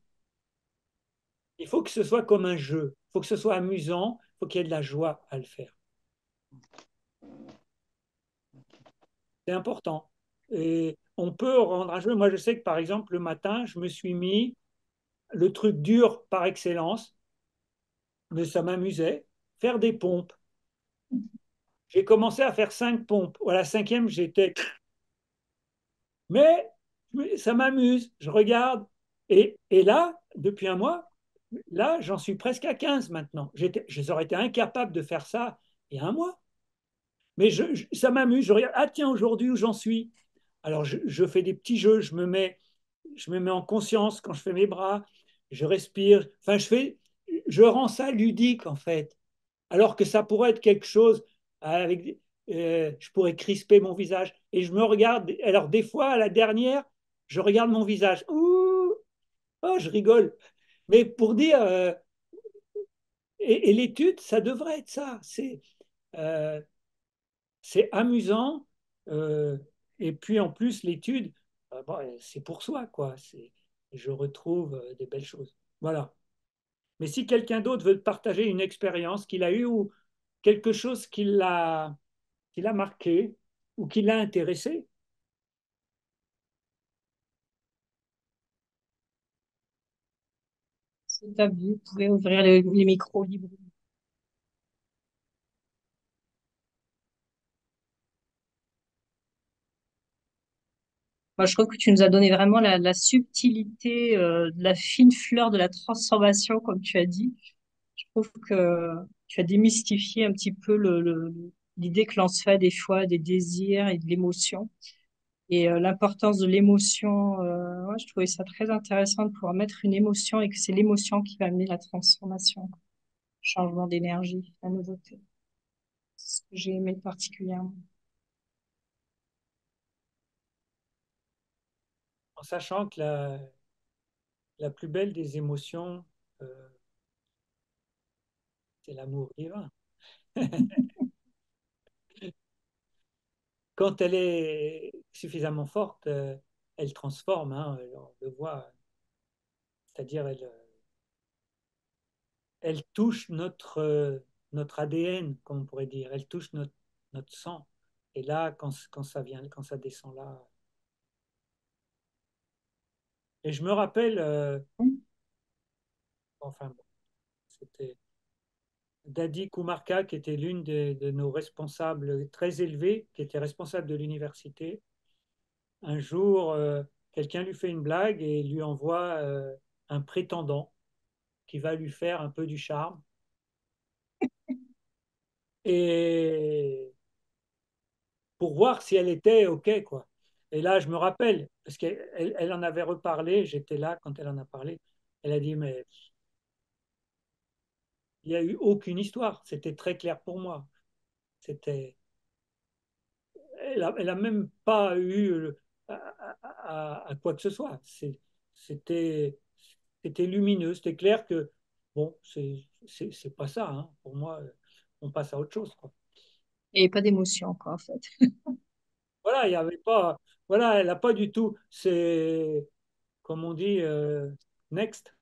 Il faut que ce soit comme un jeu. Il faut que ce soit amusant. Il faut qu'il y ait de la joie à le faire. C'est important. Et on peut rendre un jeu. Moi, je sais que par exemple, le matin, je me suis mis le truc dur par excellence, mais ça m'amusait, faire des pompes. J'ai commencé à faire 5 pompes. À la cinquième, j'étais. Mais ça m'amuse. Je regarde. Et là, depuis un mois, là, j'en suis presque à 15 maintenant. J'aurais été incapable de faire ça il y a un mois. Mais ça m'amuse. Je regarde, ah tiens, aujourd'hui où j'en suis. Alors, je fais des petits jeux. Je me mets en conscience quand je fais mes bras. Je respire. Enfin, je rends ça ludique, en fait. Alors que ça pourrait être quelque chose avec, je pourrais crisper mon visage et je me regarde. Alors des fois, à la dernière, je regarde mon visage. Ouh, oh, je rigole. Mais pour dire, et l'étude, ça devrait être ça. Euh, c'est amusant. euh, et puis en plus, l'étude, bon, c'est pour soi, quoi. Je retrouve des belles choses. Voilà. Mais si quelqu'un d'autre veut partager une expérience qu'il a eue, ou quelque chose qui l'a marqué ou qui l'a intéressé. C'est à vous. Vous pouvez ouvrir les micros libres. Moi, je trouve que tu nous as donné vraiment la subtilité, de la fine fleur de la transformation, comme tu as dit. Je trouve que tu as démystifié un petit peu l'idée que l'on se fait des fois des désirs et de l'émotion. Et l'importance de l'émotion, ouais, je trouvais ça très intéressant de pouvoir mettre une émotion et que c'est l'émotion qui va amener la transformation, le changement d'énergie, la nouveauté. C'est ce que j'ai aimé particulièrement. En sachant que la plus belle des émotions, euh, c'est l'amour divin. Quand elle est suffisamment forte, elle transforme, hein, on le voit, c'est-à-dire elle touche notre ADN, comme on pourrait dire, elle touche notre sang. Et là, quand ça vient, quand ça descend là. Et je me rappelle, enfin, bon, c'était Dadi Koumarka, qui était l'une de nos responsables très élevés, qui était responsable de l'université. Un jour, quelqu'un lui fait une blague et lui envoie un prétendant qui va lui faire un peu du charme. Et pour voir si elle était OK, quoi. Et là, je me rappelle, parce qu'elle en avait reparlé, j'étais là quand elle en a parlé. Elle a dit, mais il n'y a eu aucune histoire. C'était très clair pour moi. C'était, elle a même pas eu à quoi que ce soit. C'était, c'était lumineux. C'était clair que, bon, c'est pas ça, hein. Pour moi, on passe à autre chose, quoi. Et pas d'émotion, quoi, en fait. Voilà, il y avait pas, voilà, elle n'a pas du tout, c'est, comme on dit, next.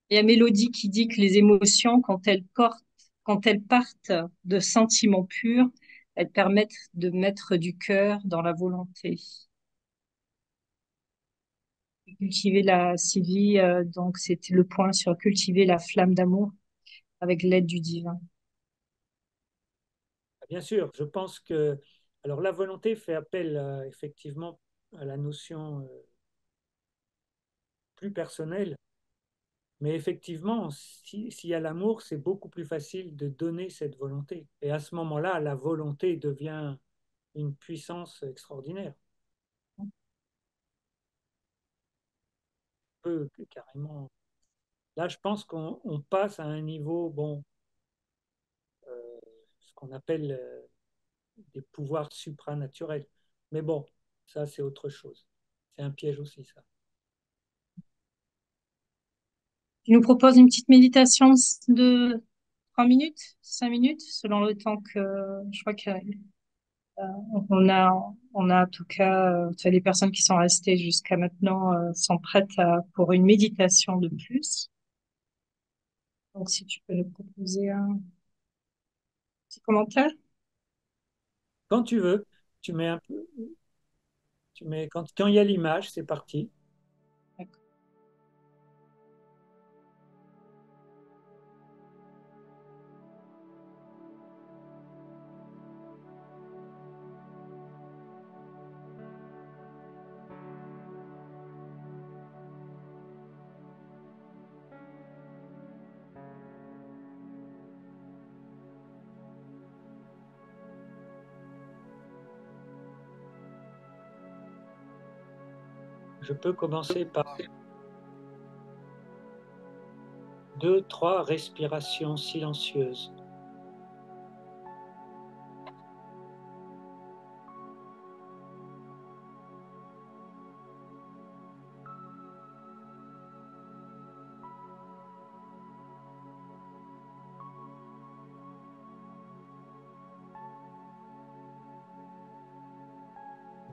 Il y a Mélodie qui dit que les émotions, quand elles partent de sentiments purs, elles permettent de mettre du cœur dans la volonté. Cultiver la Sylvie, donc c'était le point sur cultiver la flamme d'amour avec l'aide du divin. Bien sûr, je pense que, alors la volonté fait appel effectivement à la notion plus personnelle, mais effectivement, s'il y a l'amour, c'est beaucoup plus facile de donner cette volonté. Et à ce moment-là, la volonté devient une puissance extraordinaire. On peut carrément. Là, je pense qu'on passe à un niveau, bon, ce qu'on appelle des pouvoirs supranaturels. Mais bon, ça, c'est autre chose. C'est un piège aussi, ça. Tu nous proposes une petite méditation de 3 minutes, 5 minutes, selon le temps que je crois qu'on a, on a en tout cas, tu vois, les personnes qui sont restées jusqu'à maintenant sont prêtes pour une méditation de plus. Donc, si tu peux nous proposer un petit commentaire. Quand tu veux, tu mets un peu, tu mets, quand il y a l'image, c'est parti. Je peux commencer par 2, 3 respirations silencieuses.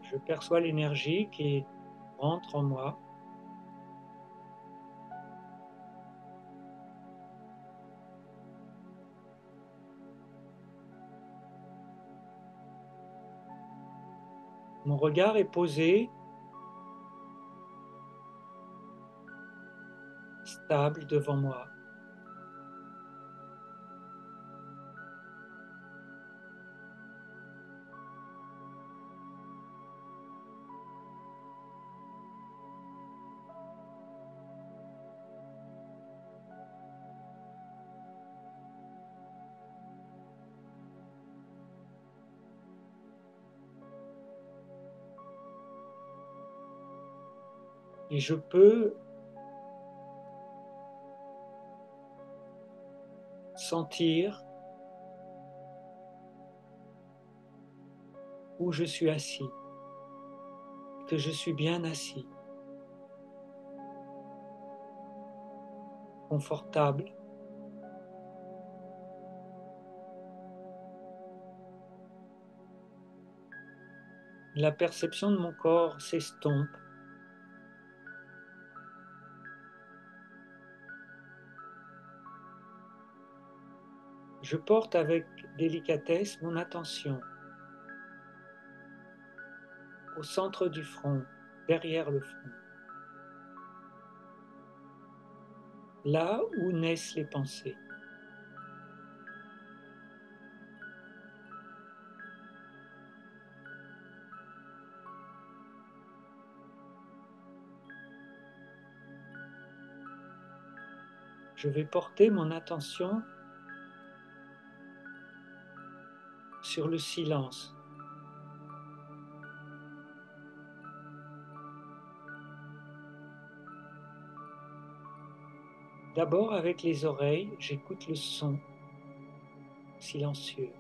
Je perçois l'énergie qui rentre en moi. Mon regard est posé, stable devant moi. Et je peux sentir où je suis assis, que je suis bien assis, confortable. La perception de mon corps s'estompe. Je porte avec délicatesse mon attention au centre du front, derrière le front, là où naissent les pensées. Je vais porter mon attention sur le silence. D'abord, avec les oreilles, j'écoute le son silencieux.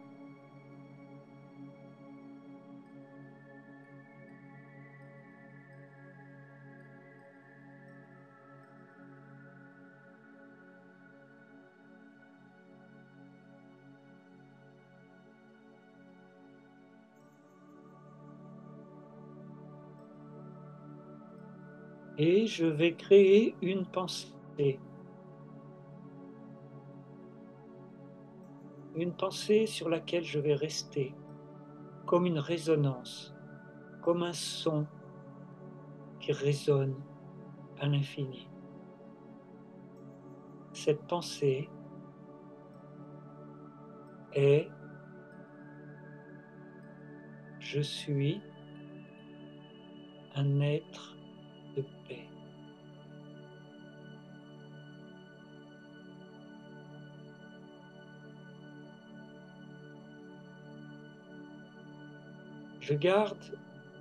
Et je vais créer une pensée. Une pensée sur laquelle je vais rester, comme une résonance, comme un son qui résonne à l'infini. Cette pensée est « Je suis un être de paix ». Je garde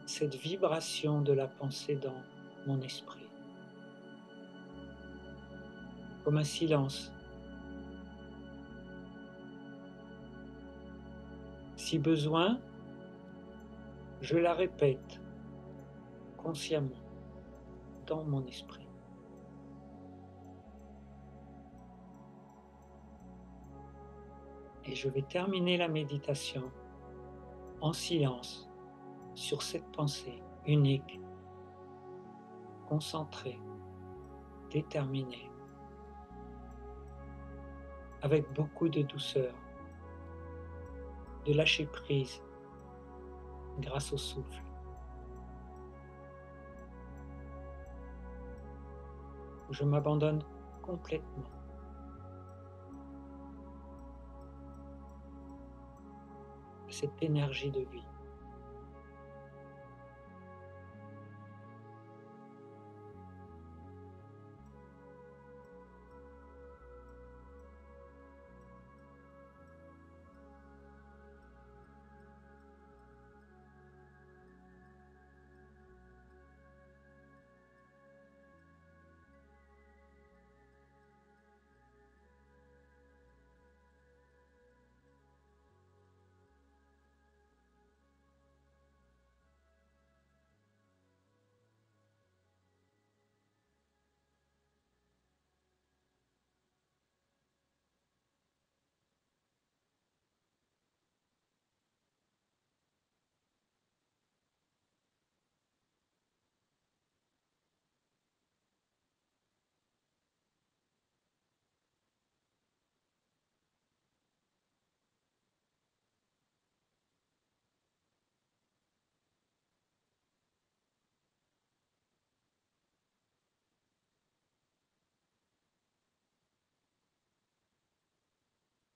cette vibration de la pensée dans mon esprit, comme un silence. Si besoin, je la répète consciemment dans mon esprit. Et je vais terminer la méditation en silence sur cette pensée unique, concentrée, déterminée, avec beaucoup de douceur, de lâcher prise grâce au souffle. Je m'abandonne complètement à cette énergie de vie.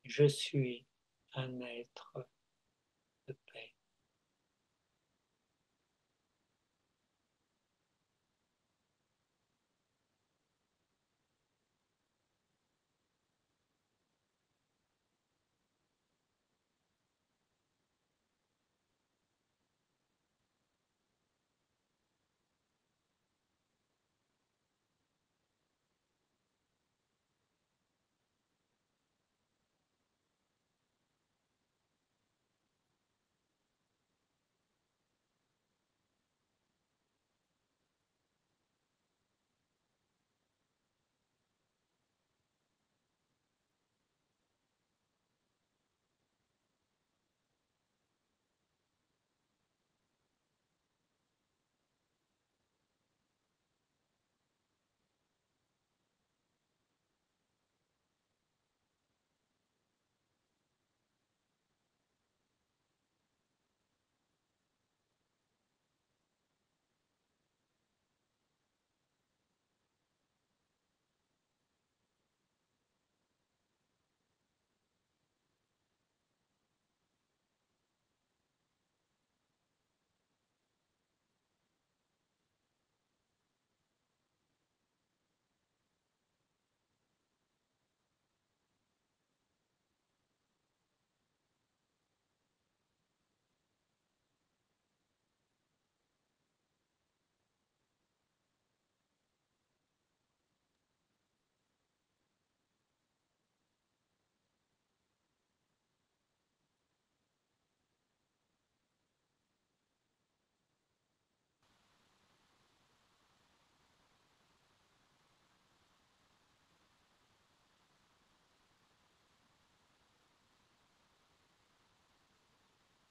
Je suis un être de paix.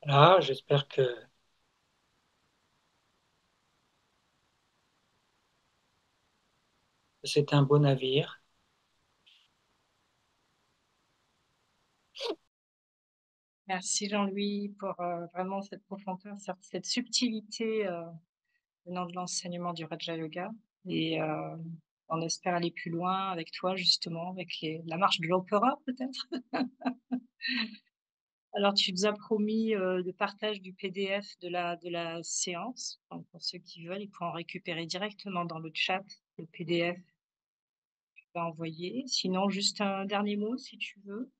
Voilà, j'espère que c'est un beau navire. Merci Jean-Louis pour vraiment cette profondeur, cette subtilité venant de l'enseignement du Raja Yoga. Et on espère aller plus loin avec toi, justement, avec la marche de l'opéra, peut-être. Alors, tu nous as promis le partage du PDF de la séance. Donc, pour ceux qui veulent, ils pourront récupérer directement dans le chat le PDF que tu vas envoyer. Sinon, juste un dernier mot, si tu veux.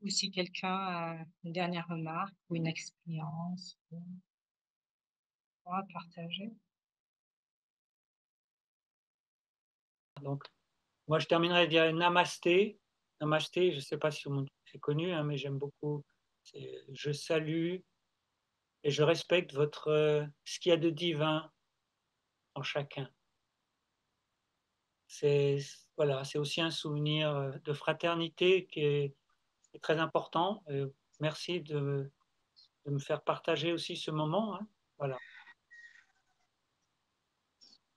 Ou si quelqu'un a une dernière remarque ou une expérience à partager. Donc, moi, je terminerai de dire namasté. Namasté, je ne sais pas si c'est connu, hein, mais j'aime beaucoup. Je salue et je respecte ce qu'il y a de divin en chacun. C'est voilà, c'est aussi un souvenir de fraternité qui est très important. Merci de me faire partager aussi ce moment, hein. Voilà.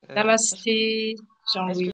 Est-ce Namasté, est-ce que Jean-Louis.